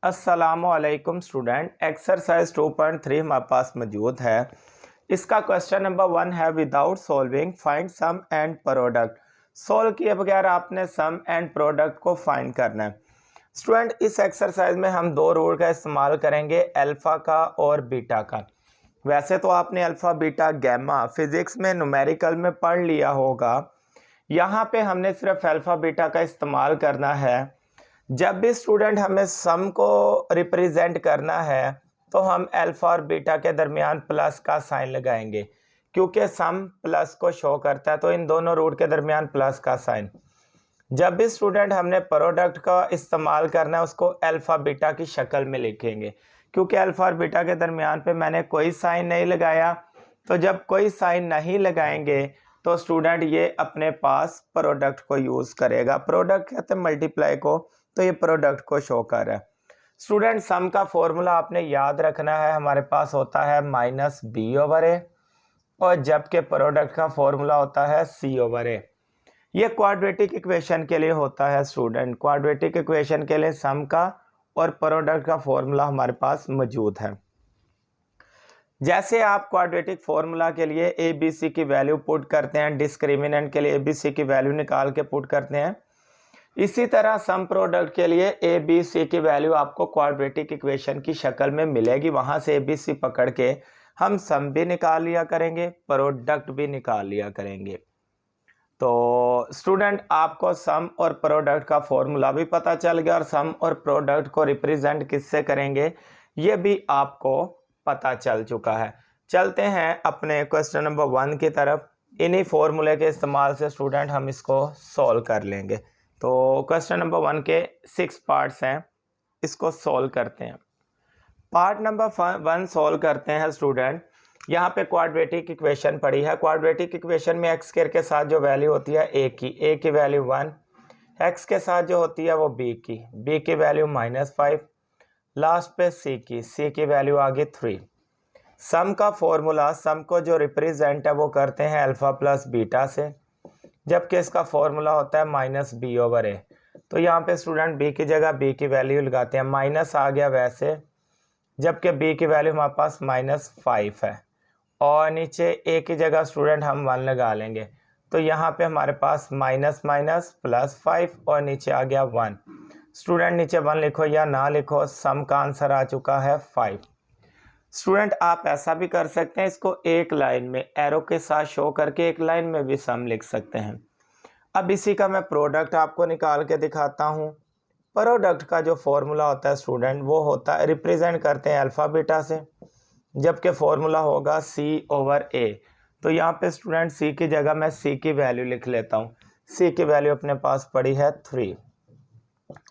अस्सलामुअलैकुम student. Exercise 2.3 हमारे पास मौजूद है। इसका क्वेश्चन नंबर 1 है without solving find sum and product. Solve किए बगैर आपने सम एंड प्रोडक्ट को फाइंड करना है। स्टूडेंट इस एक्सरसाइज में हम दो रूल का इस्तेमाल करेंगे, अल्फ़ा का और बीटा का। वैसे तो आपने अल्फ़ा बीटा गैमा फिजिक्स में न्यूमेरिकल में पढ़ लिया होगा। यहाँ पे हमने सिर्फ अल्फ़ा बीटा का इस्तेमाल करना है। जब भी स्टूडेंट हमें सम को रिप्रेजेंट करना है तो हम अल्फ़ा और बीटा के दरमियान प्लस का साइन लगाएंगे, क्योंकि सम प्लस को शो करता है, तो इन दोनों रूट के दरमियान प्लस का साइन। जब भी स्टूडेंट हमने प्रोडक्ट का इस्तेमाल करना है उसको अल्फ़ा बीटा की शक्ल में लिखेंगे, क्योंकि अल्फ़ा और बीटा के दरमियान पे मैंने कोई साइन नहीं लगाया। तो जब कोई साइन नहीं लगाएंगे तो स्टूडेंट ये अपने पास प्रोडक्ट को यूज़ करेगा। प्रोडक्ट कहते हैं मल्टीप्लाई को, तो ये प्रोडक्ट को शो कर रहा है। स्टूडेंट सम का फॉर्मूला आपने याद रखना है, हमारे पास होता है माइनस बी ओवर ए, और जबकि प्रोडक्ट का फॉर्मूला होता है सी ओवर ए। ये क्वाड्रेटिक इक्वेशन के लिए होता है स्टूडेंट। क्वाड्रेटिक इक्वेशन के लिए सम का और प्रोडक्ट का फॉर्मूला हमारे पास मौजूद है। जैसे आप क्वाड्रेटिक फॉर्मूला के लिए ए बी सी की वैल्यू पुट करते हैं, डिस्क्रिमिनेंट के लिए ए बी सी की वैल्यू निकाल के पुट करते हैं, इसी तरह सम प्रोडक्ट के लिए ए बी सी की वैल्यू आपको क्वाड्रेटिक इक्वेशन की शक्ल में मिलेगी। वहां से ए बी सी पकड़ के हम सम भी निकाल लिया करेंगे, प्रोडक्ट भी निकाल लिया करेंगे। तो स्टूडेंट आपको सम और प्रोडक्ट का फॉर्मूला भी पता चल गया, और सम और प्रोडक्ट को रिप्रेजेंट किससे करेंगे ये भी आपको पता चल चुका है। चलते हैं अपने क्वेश्चन नंबर 1 की तरफ। इन्हीं फॉर्मूले के इस्तेमाल से स्टूडेंट हम इसको सॉल्व कर लेंगे। तो क्वेश्चन नंबर 1 के 6 पार्ट्स हैं, इसको सॉल्व करते हैं। पार्ट नंबर 1 सॉल्व करते हैं स्टूडेंट। यहाँ पे क्वाड्रेटिक इक्वेशन पड़ी है। क्वाड्रेटिक इक्वेशन में एक्स स्क्वायर के साथ जो वैल्यू होती है ए की वैल्यू 1, एक्स के साथ जो होती है वो बी की वैल्यू -5, लास्ट पे सी की वैल्यू आ गई 3। सम का फॉर्मूला, सम को जो रिप्रेजेंट है वो करते हैं अल्फा प्लस बीटा से, जबकि इसका फॉर्मूला होता है माइनस बी ओवर ए। तो यहाँ पे स्टूडेंट बी की जगह बी की वैल्यू लगाते हैं, माइनस आ गया वैसे, जबकि बी की वैल्यू हमारे पास -5 है, और नीचे ए की जगह स्टूडेंट हम 1 लगा लेंगे। तो यहाँ पे हमारे पास माइनस माइनस +5 और नीचे आ गया 1। स्टूडेंट नीचे 1 लिखो या ना लिखो, सम का आंसर आ चुका है 5। स्टूडेंट आप ऐसा भी कर सकते हैं, इसको एक लाइन में एरो के साथ शो करके एक लाइन में भी सम लिख सकते हैं। अब इसी का मैं प्रोडक्ट आपको निकाल के दिखाता हूँ। प्रोडक्ट का जो फॉर्मूला होता है स्टूडेंट वो होता है, रिप्रेजेंट करते हैं अल्फ़ा बीटा से, जबकि फॉर्मूला होगा सी ओवर ए। तो यहाँ पे स्टूडेंट सी की जगह मैं सी की वैल्यू लिख लेता हूँ। सी की वैल्यू अपने पास पड़ी है 3,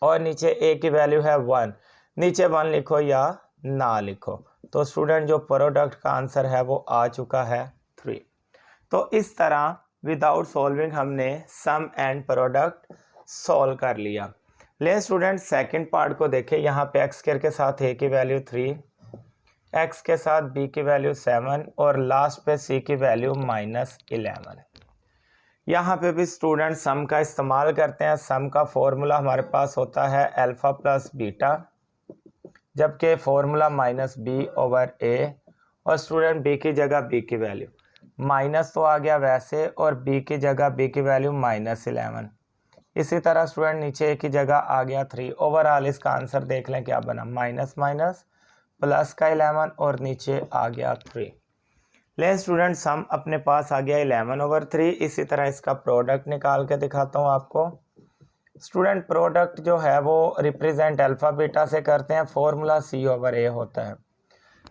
और नीचे ए की वैल्यू है 1। नीचे 1 लिखो या ना लिखो, तो स्टूडेंट जो प्रोडक्ट का आंसर है वो आ चुका है 3। तो इस तरह विदाउट सॉल्विंग हमने सम एंड प्रोडक्ट सॉल्व कर लिया। ले स्टूडेंट सेकंड पार्ट को देखें। यहाँ पे एक्स स्क्वायर के साथ ए की वैल्यू 3, एक्स के साथ बी की वैल्यू 7, और लास्ट पे सी की वैल्यू -11। यहाँ पे भी स्टूडेंट सम का इस्तेमाल करते हैं। सम का फॉर्मूला हमारे पास होता है अल्फ़ा प्लस बीटा, जबकि फॉर्मूला -b ओवर ए, और स्टूडेंट बी की जगह बी की वैल्यू माइनस तो आ गया वैसे, और बी की जगह बी की वैल्यू -11। इसी तरह स्टूडेंट नीचे ए की जगह आ गया 3। ओवरऑल इसका आंसर देख लें क्या बना, माइनस माइनस प्लस का 11, और नीचे आ गया 3। ले स्टूडेंट सम अपने पास आ गया 11 ओवर 3। इसी तरह इसका प्रोडक्ट निकाल के दिखाता हूँ आपको। स्टूडेंट प्रोडक्ट जो है वो रिप्रेजेंट अल्फ़ा बीटा से करते हैं, फॉर्मूला सी ओवर ए होता है।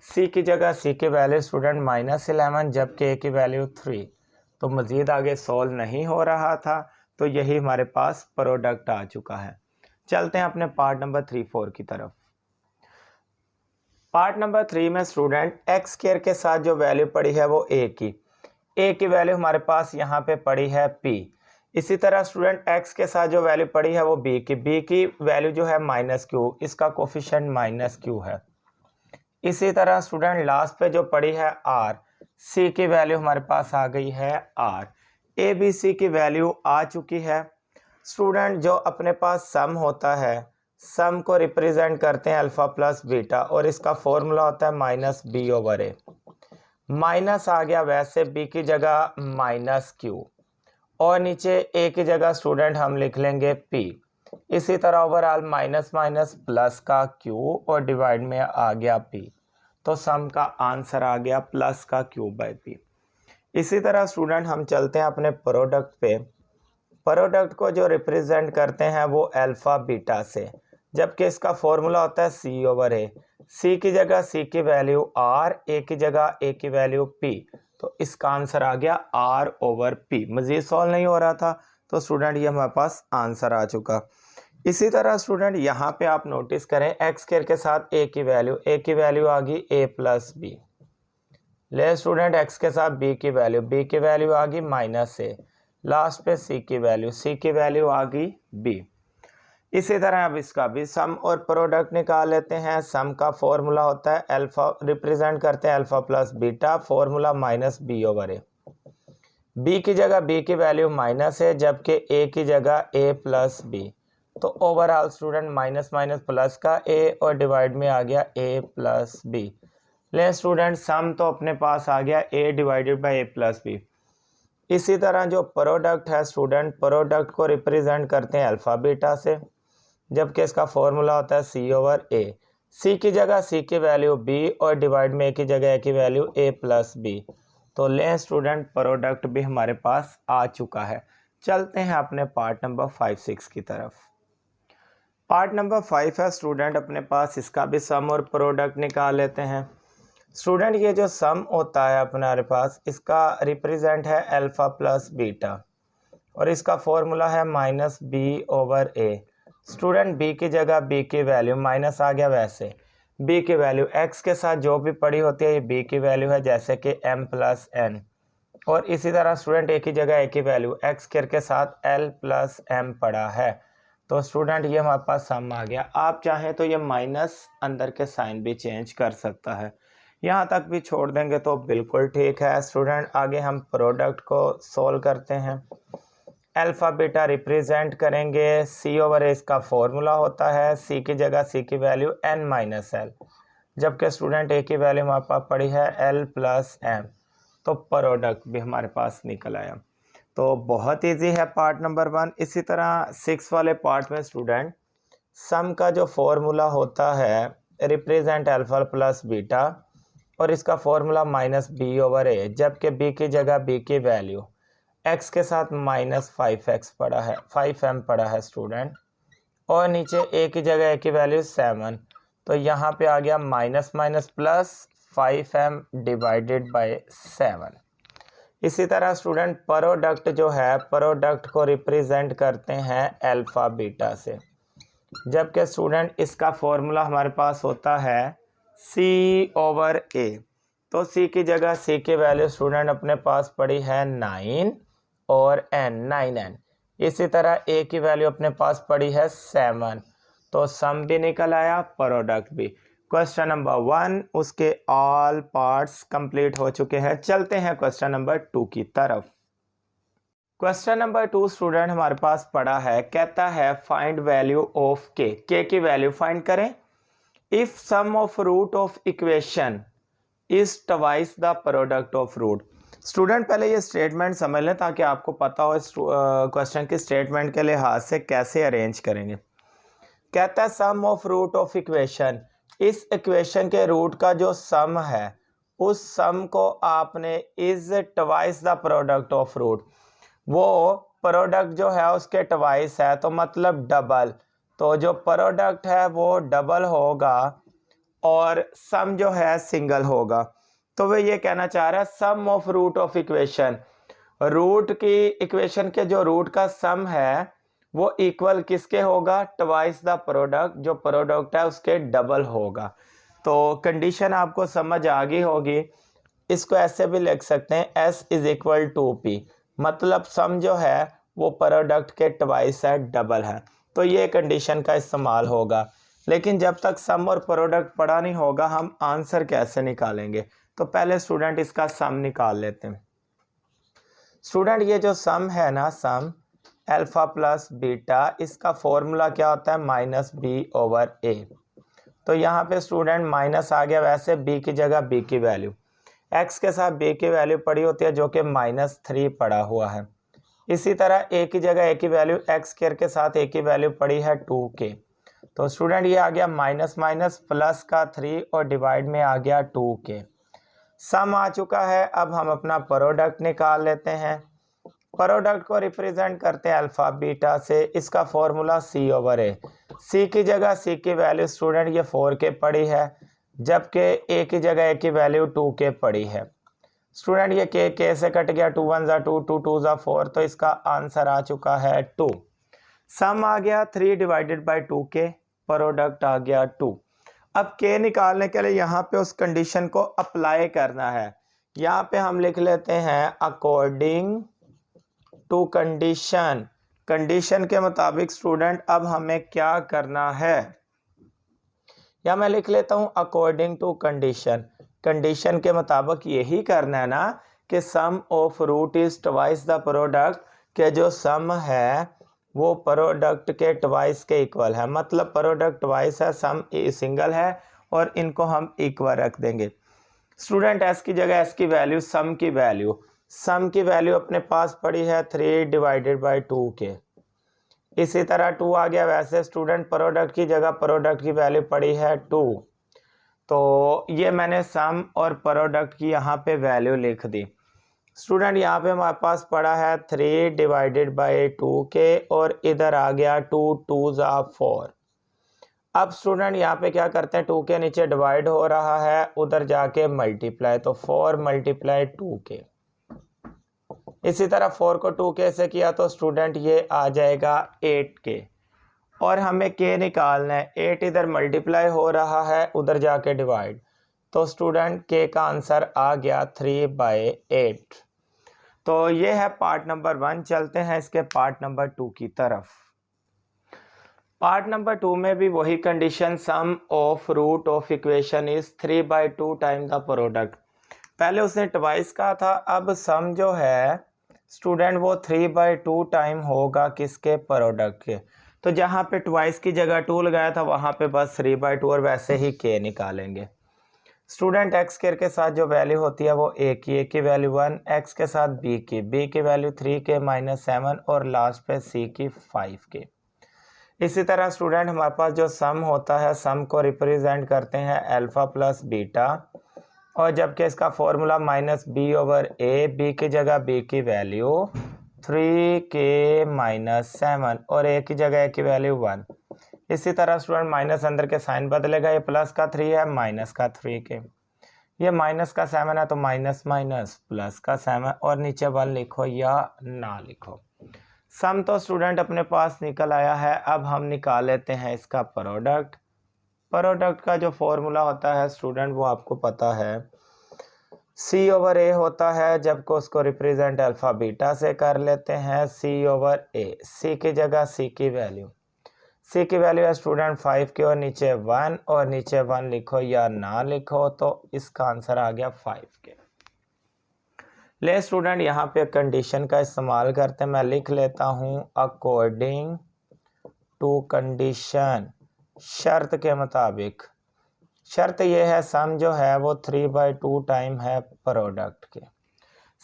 सी की जगह सी की वैल्यू स्टूडेंट -11, जबकि ए की वैल्यू 3। तो मज़ीद आगे सॉल्व नहीं हो रहा था, तो यही हमारे पास प्रोडक्ट आ चुका है। चलते हैं अपने पार्ट नंबर 3-4 की तरफ। पार्ट नंबर 3 में स्टूडेंट एक्स स्क्वायर के साथ जो वैल्यू पड़ी है वो ए की वैल्यू हमारे पास यहाँ पे पड़ी है p। इसी तरह स्टूडेंट एक्स के साथ जो वैल्यू पड़ी है वो b की वैल्यू जो है -q, इसका कोफिशिएंट -q है। इसी तरह स्टूडेंट लास्ट पे जो पड़ी है r, c की वैल्यू हमारे पास आ गई है r, a b c की वैल्यू आ चुकी है। स्टूडेंट जो अपने पास सम होता है, सम को रिप्रेजेंट करते हैं अल्फ़ा प्लस बीटा और इसका फॉर्मूला होता है माइनस बी ओवर ए। माइनस आ गया, वैसे बी की जगह माइनस क्यू और नीचे ए की जगह स्टूडेंट हम लिख लेंगे पी। इसी तरह ओवरऑल माइनस माइनस प्लस का क्यू और डिवाइड में आ गया पी, तो सम का आंसर आ गया प्लस का क्यू बाई पी। इसी तरह स्टूडेंट हम चलते हैं अपने प्रोडक्ट पे। प्रोडक्ट को जो रिप्रेजेंट करते हैं वो अल्फ़ा बीटा से, जबकि इसका फॉर्मूला होता है सी ओवर ए। सी की जगह सी की वैल्यू आर, ए की जगह ए की वैल्यू पी, तो इसका आंसर आ गया आर ओवर पी। मज़ीद सॉल्व नहीं हो रहा था तो स्टूडेंट ये हमारे पास आंसर आ चुका। इसी तरह स्टूडेंट यहाँ पे आप नोटिस करें एक्स स्क्वायर के साथ ए की वैल्यू आ गई ए प्लस बी। ले स्टूडेंट एक्स के साथ बी की वैल्यू आ गई माइनस ए। लास्ट पे सी की वैल्यू आ गई बी। इसी तरह अब इसका भी सम और प्रोडक्ट निकाल लेते हैं। सम का फॉर्मूला होता है अल्फा, रिप्रेजेंट करते हैं alpha plus beta, formula minus B over A. B की जगह बी की वैल्यू माइनस है, जबकि ए की जगह ए प्लस बी, तो overall student minus minus plus का ए और डिवाइड में आ गया ए प्लस बी। ले स्टूडेंट सम तो अपने पास आ गया A divided by A plus B. इसी तरह जो प्रोडक्ट है स्टूडेंट, प्रोडक्ट को रिप्रेजेंट करते हैं अल्फा बीटा से, जबकि इसका फॉर्मूला होता है सी ओवर ए। सी की जगह सी की वैल्यू बी और डिवाइड में ए की जगह ए की वैल्यू ए प्लस बी। तो लें स्टूडेंट प्रोडक्ट भी हमारे पास आ चुका है। चलते हैं अपने पार्ट नंबर 5-6 की तरफ। पार्ट नंबर 5 है स्टूडेंट अपने पास, इसका भी सम और प्रोडक्ट निकाल लेते हैं। स्टूडेंट ये जो सम होता है अपने पास, इसका रिप्रेजेंट है अल्फा प्लस बीटा और इसका फॉर्मूला है माइनस बी ओवर ए। स्टूडेंट बी की जगह बी की वैल्यू माइनस आ गया, वैसे बी की वैल्यू एक्स के साथ जो भी पड़ी होती है ये बी की वैल्यू है, जैसे कि एम प्लस एन। और इसी तरह स्टूडेंट ए की जगह ए की वैल्यू एक्स स्क्वायर के साथ एल प्लस एम पड़ा है। तो स्टूडेंट ये हमारे पास सम आ गया। आप चाहें तो ये माइनस अंदर के साइन भी चेंज कर सकता है, यहाँ तक भी छोड़ देंगे तो बिल्कुल ठीक है। स्टूडेंट आगे हम प्रोडक्ट को सोल्व करते हैं। अल्फा बीटा रिप्रेजेंट करेंगे सी ओवर ए, इसका फॉर्मूला होता है सी की जगह सी की वैल्यू एन माइनस एल, जबकि स्टूडेंट ए की वैल्यू हमारे पास पड़ी है एल प्लस एम, तो प्रोडक्ट भी हमारे पास निकल आया। तो बहुत इजी है पार्ट नंबर 1। इसी तरह 6 वाले पार्ट में स्टूडेंट सम का जो फॉर्मूला होता है रिप्रेजेंट अल्फा प्लस बीटा और इसका फॉर्मूला माइनस बी ओवर ए, जबकि बी की जगह बी की वैल्यू x के साथ माइनस 5x पड़ा है, 5m पड़ा है स्टूडेंट, और नीचे a की जगह a की वैल्यू 7, तो यहाँ पे आ गया minus minus plus 5m divided by 7। इसी तरह स्टूडेंट प्रोडक्ट जो है, प्रोडक्ट को रिप्रेजेंट करते हैं अल्फा बीटा से, जबकि स्टूडेंट इसका फॉर्मूला हमारे पास होता है c ओवर a। तो c की जगह c की वैल्यू स्टूडेंट अपने पास पड़ी है 9 और n। इसी तरह a की वैल्यू अपने पास पड़ी है 7, तो सम भी निकल आया, प्रोडक्ट भी। क्वेश्चन नंबर 1 उसके ऑल पार्ट्स कंप्लीट हो चुके हैं। चलते हैं क्वेश्चन नंबर 2 की तरफ। क्वेश्चन नंबर 2 स्टूडेंट हमारे पास पड़ा है, कहता है फाइंड वैल्यू ऑफ के की वैल्यू फाइंड करें if sum of root of equation is twice the product of root. Student पहले ये स्टेटमेंट समझ लें ताकि आपको पता हो इस क्वेश्चन की स्टेटमेंट के लिहाज से कैसे अरेंज करेंगे। कहता है sum of root of equation, इस इक्वेशन के रूट का जो सम है उस सम को आपने is twice the product of root, वो प्रोडक्ट जो है उसके ट्वाइस है, तो मतलब डबल, तो जो प्रोडक्ट है वो डबल होगा और सम जो है सिंगल होगा। तो वे ये कहना चाह रहा है sum of root of equation, root की इक्वेशन के जो रूट का सम है वो इक्वल किसके होगा, ट्वाइस द प्रोडक्ट, जो प्रोडक्ट है उसके डबल होगा। तो कंडीशन आपको समझ आ गई होगी। इसको ऐसे भी लिख सकते हैं S is equal to P, मतलब सम जो है वो प्रोडक्ट के ट्वाइस है, डबल है, तो ये कंडीशन का इस्तेमाल होगा। लेकिन जब तक सम और प्रोडक्ट पढ़ा नहीं होगा हम आंसर कैसे निकालेंगे, तो पहले स्टूडेंट इसका सम निकाल लेते हैं। स्टूडेंट ये जो सम है ना, सम अल्फ़ा प्लस बीटा, इसका फॉर्मूला क्या होता है माइनस बी ओवर ए। तो यहाँ पे स्टूडेंट माइनस आ गया, वैसे बी की जगह बी की वैल्यू, एक्स के साथ बी की वैल्यू पड़ी होती है जो कि -3 पड़ा हुआ है। इसी तरह ए की जगह ए की वैल्यू एक्स स्क्वायर के साथ ए की वैल्यू पड़ी है 2k। तो स्टूडेंट ये आ गया माइनस माइनस प्लस का 3 और डिवाइड में आ गया 2k। सम आ चुका है, अब हम अपना प्रोडक्ट निकाल लेते हैं। प्रोडक्ट को रिप्रेजेंट करते हैं अल्फा बीटा से, इसका फॉर्मूला सी ओवर ए। सी की जगह सी की वैल्यू स्टूडेंट ये 4k पड़ी है, जबकि ए की जगह ए की वैल्यू 2k पड़ी है। स्टूडेंट ये के से कट गया, 2 1 2 2 2 4, तो इसका आंसर आ चुका है 2। सम आ गया 3 डिवाइडेड बाई 2k, प्रोडक्ट आ गया 2। अब k निकालने के लिए यहाँ पे उस कंडीशन को अप्लाई करना है। यहाँ पे हम लिख लेते हैं अकॉर्डिंग टू कंडीशन। कंडीशन के मुताबिक स्टूडेंट अब हमें क्या करना है, या मैं लिख लेता हूँ अकॉर्डिंग टू कंडीशन। कंडीशन के मुताबिक यही करना है ना कि sum of root is twice the product, के जो सम है वो प्रोडक्ट के ट्वाइस के इक्वल है। मतलब प्रोडक्ट ट्वाइस है, सम सिंगल है, और इनको हम इक्वल रख देंगे। स्टूडेंट एस की जगह एस की वैल्यू, सम की वैल्यू अपने पास पड़ी है 3 डिवाइडेड बाई 2k। इसी तरह 2 आ गया, वैसे स्टूडेंट प्रोडक्ट की जगह प्रोडक्ट की वैल्यू पड़ी है 2। तो ये मैंने सम और प्रोडक्ट की यहाँ पे वैल्यू लिख दी। स्टूडेंट यहाँ पे हमारे पास पड़ा है 3 डिवाइडेड बाई 2k, और इधर आ गया 2 2 4। अब स्टूडेंट यहाँ पे क्या करते हैं, 2 के नीचे डिवाइड हो रहा है, उधर जाके मल्टीप्लाई, तो 4 मल्टीप्लाई 2k। इसी तरह 4 को 2k से किया तो स्टूडेंट ये आ जाएगा 8k, और हमें k निकालना है। 8 इधर मल्टीप्लाई हो रहा है, उधर जाके डिवाइड, तो स्टूडेंट k का आंसर आ गया 3/8। तो ये है पार्ट नंबर 1। चलते हैं इसके पार्ट नंबर 2 की तरफ। पार्ट नंबर 2 में भी वही condition, sum of root of equation is 3/2 time the product. पहले उसने ट्वाइस कहा था, अब सम जो है स्टूडेंट वो 3/2 टाइम होगा किसके, प्रोडक्ट के। तो जहाँ पे ट्वाइस की जगह 2 लगाया था वहाँ पे बस 3/2, और वैसे ही k निकालेंगे। स्टूडेंट एक्स स्क्वायर के साथ जो वैल्यू होती है वो a की वैल्यू 1, एक्स के साथ b की वैल्यू 3k - 7, और लास्ट पे c की 5k। इसी तरह स्टूडेंट हमारे पास जो सम होता है, सम को रिप्रेजेंट करते हैं अल्फा प्लस बीटा, और जबकि इसका formula -b over a, b की जगह b की वैल्यू 3k - 7, और a की जगह a की वैल्यू 1। इसी तरह स्टूडेंट माइनस अंदर के साइन बदलेगा, ये प्लस का 3 है, माइनस का 3k, ये माइनस का 7 है तो माइनस माइनस प्लस का 7, और नीचे 1 लिखो या ना लिखो। सम तो स्टूडेंट अपने पास निकल आया है। अब हम निकाल लेते हैं इसका प्रोडक्ट। प्रोडक्ट का जो फॉर्मूला होता है स्टूडेंट वो आपको पता है, सी ओवर ए होता है, जबकि उसको रिप्रेजेंट अल्फा बीटा से कर लेते हैं, सी ओवर ए। सी की जगह सी की वैल्यू है स्टूडेंट 5 के, और नीचे 1, और नीचे 1 लिखो या ना लिखो, तो इसका आंसर आ गया 5 के। ले स्टूडेंट यहाँ पे कंडीशन का इस्तेमाल करते हैं, मैं लिख लेता हूँ अकॉर्डिंग टू कंडीशन, शर्त के मुताबिक। शर्त यह है सम जो है वो 3/2 टाइम है प्रोडक्ट के।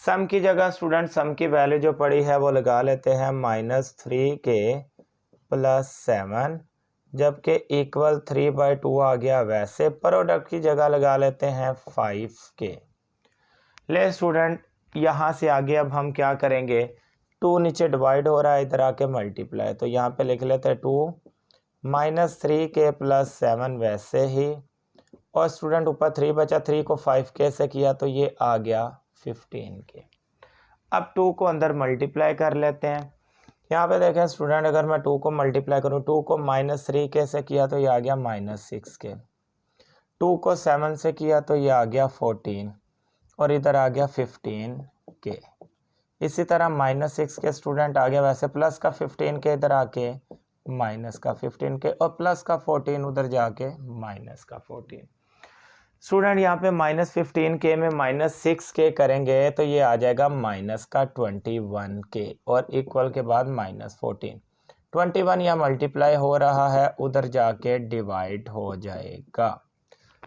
सम की जगह स्टूडेंट सम की वैल्यू जो पड़ी है वो लगा लेते हैं -3k + 7, जबकि इक्वल 3/2 आ गया, वैसे प्रोडक्ट की जगह लगा लेते हैं 5k। ले स्टूडेंट यहाँ से आगे अब हम क्या करेंगे, 2 नीचे डिवाइड हो रहा है, इधर आके मल्टीप्लाई, तो यहाँ पे लिख लेते हैं 2 -3k + 7 वैसे ही, और स्टूडेंट ऊपर 3 बचा, 3 को 5k से किया तो ये आ गया 15k। अब 2 को अंदर मल्टीप्लाई कर लेते हैं। यहाँ पे देखें स्टूडेंट, अगर मैं 2 को मल्टीप्लाई करूँ, 2 को -3k से किया तो ये आ गया -6k, 2 को 7 से किया तो ये आ गया 14, और इधर आ गया 15k। इसी तरह -6 के स्टूडेंट आ गया, वैसे प्लस का 15k इधर आके माइनस का 15k, और प्लस का 14 उधर जाके माइनस का 14। स्टूडेंट यहाँ पे -15K में -6K करेंगे तो ये आ जाएगा -21K और इक्वल के बाद -14। 21 यहाँ मल्टीप्लाई हो रहा है, उधर जाके डिवाइड हो जाएगा।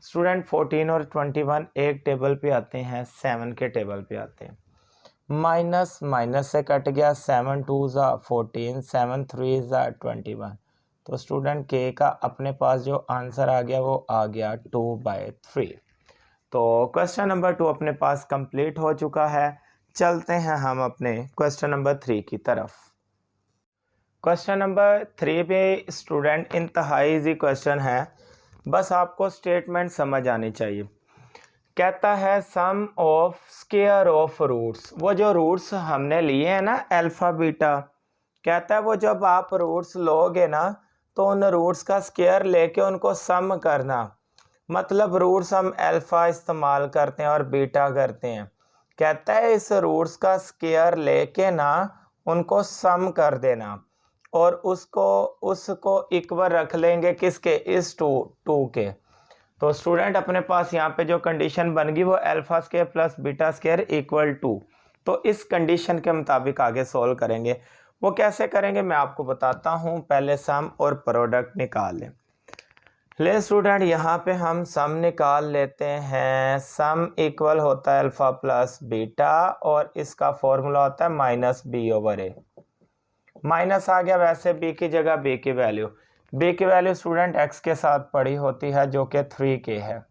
स्टूडेंट 14 और 21 एक टेबल पे आते हैं, 7 के टेबल पे आते हैं। माइनस माइनस से कट गया, 7 2 ज़ा 14, 7 3 ज़ा 21। तो स्टूडेंट के का अपने पास जो आंसर आ गया वो आ गया 2/3। तो क्वेश्चन नंबर 2 अपने पास कंप्लीट हो चुका है। चलते हैं हम अपने क्वेश्चन नंबर 3 की तरफ। क्वेश्चन नंबर 3 पे स्टूडेंट इंतहाई इजी क्वेश्चन है, बस आपको स्टेटमेंट समझ आनी चाहिए। कहता है sum of square of roots, वो जो रूट्स हमने लिए हैं ना अल्फा बीटा, कहता है वो जब आप रूट्स लोगे ना तो उन रूट्स का स्क्वायर लेके उनको सम करना। मतलब रूट्स हम अल्फा इस्तेमाल करते हैं और बीटा करते हैं। कहता है इस रूट्स का स्क्वायर लेके ना उनको सम कर देना और उसको इक्वल रख लेंगे किसके, इस टू के। तो स्टूडेंट अपने पास यहाँ पे जो कंडीशन बन गई वो alpha square plus beta square equal to. तो इस कंडीशन के मुताबिक आगे सॉल्व करेंगे। वो कैसे करेंगे मैं आपको बताता हूँ। पहले सम और प्रोडक्ट निकाल लें। ले स्टूडेंट यहाँ पे हम सम निकाल लेते हैं। सम इक्वल होता है अल्फा प्लस बीटा और इसका फॉर्मूला होता है -b/a। माइनस आ गया, वैसे b की जगह b की वैल्यू स्टूडेंट x के साथ पड़ी होती है जो कि 3k है,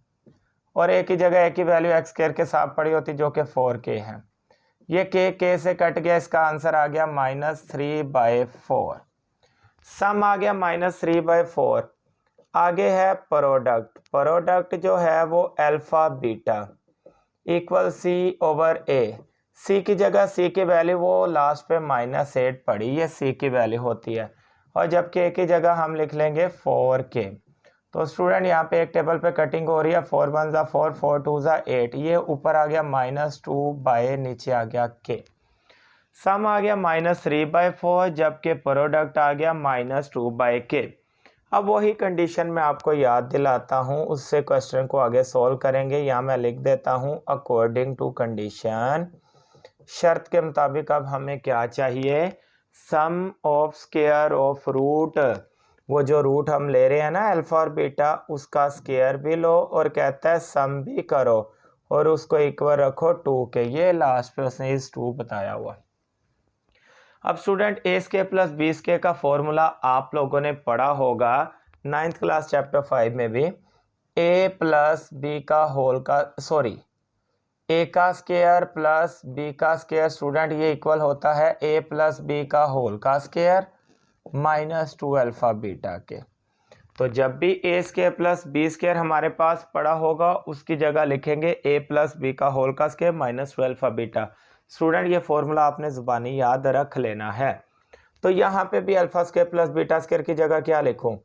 और a की जगह a की वैल्यू x स्क्वायर के साथ पड़ी होती है जो कि 4k है। ये k से कट गया, इसका आंसर आ गया -3/4। सम आ गया -3/4। आगे है प्रोडक्ट जो है वो alpha beta equal c/a। c की जगह c की वैल्यू वो लास्ट पे -8 पड़ी, ये c की वैल्यू होती है, और जब k की जगह हम लिख लेंगे 4k। तो स्टूडेंट यहाँ पे एक टेबल पे कटिंग हो रही है, 4 1 ज़ा 4, 4 2 ज़ा 8, ये ऊपर आ गया -2 नीचे आ गया k। सम आ गया -3/4 जबकि प्रोडक्ट आ गया -2/k। अब वही कंडीशन मैं आपको याद दिलाता हूँ, उससे क्वेश्चन को आगे सॉल्व करेंगे। यहाँ मैं लिख देता हूँ अकॉर्डिंग टू कंडीशन। शर्त के मुताबिक अब हमें क्या चाहिए, सम ऑफ स्क्वायर ऑफ रूट। वो जो रूट हम ले रहे हैं ना अल्फा और बीटा, उसका स्क्वायर भी लो और कहता है सम भी करो और उसको इक्वल रखो 2 के। ये लास्ट पे उसने इस 2 बताया हुआ। अब स्टूडेंट ए स्क्वायर प्लस बी स्क्वायर का फॉर्मूला आप लोगों ने पढ़ा होगा 9th क्लास चैप्टर 5 में भी। ए प्लस बी का होल का ए का स्क्वायर प्लस बी का स्क्वायर स्टूडेंट ये इक्वल होता है ए प्लस बी का होल का स्क्वायर -2 अल्फा बीटा के। तो जब भी ए स्क्वायर प्लस बी स्क्वायर हमारे पास पड़ा होगा उसकी जगह लिखेंगे ए प्लस बी का होल का स्क्वायर -2 अल्फा बीटा। स्टूडेंट ये फॉर्मूला आपने ज़ुबानी याद रख लेना है। तो यहाँ पे भी alpha square plus beta square की जगह क्या लिखूं,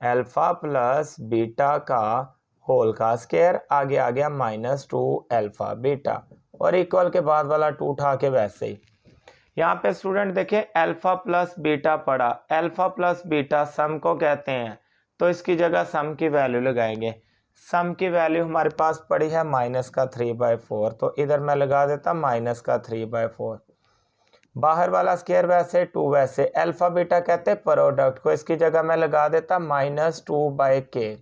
अल्फा प्लस बीटा का होल का स्क्वायर, आगे आ गया -2 अल्फा बीटा और इक्वल के बाद वाला 2 उठा के वैसे ही। यहाँ पे स्टूडेंट देखें अल्फा प्लस बीटा पड़ा, अल्फा प्लस बीटा सम को कहते हैं, तो इसकी जगह सम की वैल्यू लगाएंगे। सम की वैल्यू हमारे पास पड़ी है -3/4, तो इधर मैं लगा देता -3/4। बाहर वाला स्क्वायर वैसे 2 वैसे, अल्फा बीटा कहते हैं प्रोडक्ट को, इसकी जगह मैं लगा देता -2/k।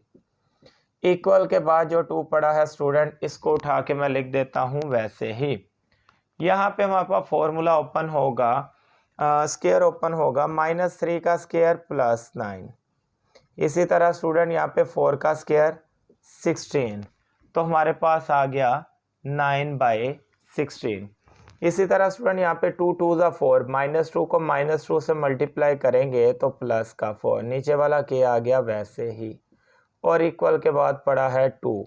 इक्वल के बाद जो 2 पड़ा है स्टूडेंट इसको उठा के मैं लिख देता हूँ वैसे ही। यहाँ पे हमारे पास फॉर्मूला ओपन होगा, स्क्वायर ओपन होगा, -3 का स्क्वायर +9। इसी तरह स्टूडेंट यहाँ पे 4 का स्क्वायर 16, तो हमारे पास आ गया 9/16। इसी तरह स्टूडेंट यहाँ पे 2 2 ज़ा 4, -2 को -2 से मल्टीप्लाई करेंगे तो प्लस का 4, नीचे वाला के आ गया वैसे ही, और इक्वल के बाद पड़ा है 2।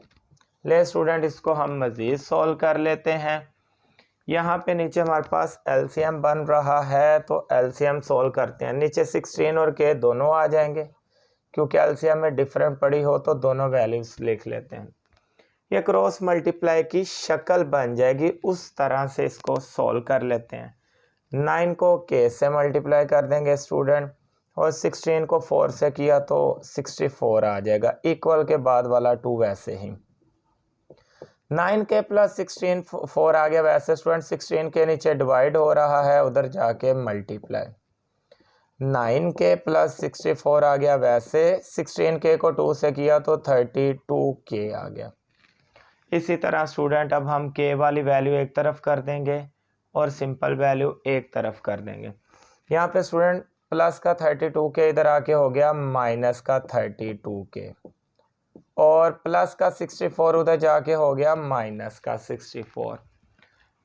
ले स्टूडेंट इसको हम मज़ीद सॉल्व कर लेते हैं। यहाँ पे नीचे हमारे पास एलसीएम बन रहा है, तो एलसीएम सॉल्व करते हैं। नीचे 16 और के दोनों आ जाएंगे, क्योंकि एलसीएम में डिफरेंट पड़ी हो तो दोनों वैल्यूज लिख लेते हैं। ये क्रॉस मल्टीप्लाई की शक्ल बन जाएगी, उस तरह से इसको सॉल्व कर लेते हैं। 9 को के से मल्टीप्लाई कर देंगे स्टूडेंट, और 16 को 4 से किया तो 64 आ जाएगा, इक्वल के बाद वाला 2 वैसे ही। 9 के प्लस 16 4 आ गया, वैसे स्टूडेंट 16 के नीचे डिवाइड हो रहा है, उधर जाके मल्टीप्लाई। 9 के प्लस 64 आ गया, वैसे 16 के को 2 से किया तो 32 के आ गया। इसी तरह स्टूडेंट अब हम के वाली वैल्यू एक तरफ कर देंगे और सिंपल वैल्यू एक तरफ कर देंगे। यहाँ पे स्टूडेंट प्लस का 32 के इधर आके हो गया माइनस का 32 के, और प्लस का 64 उधर जाके हो गया माइनस का 64।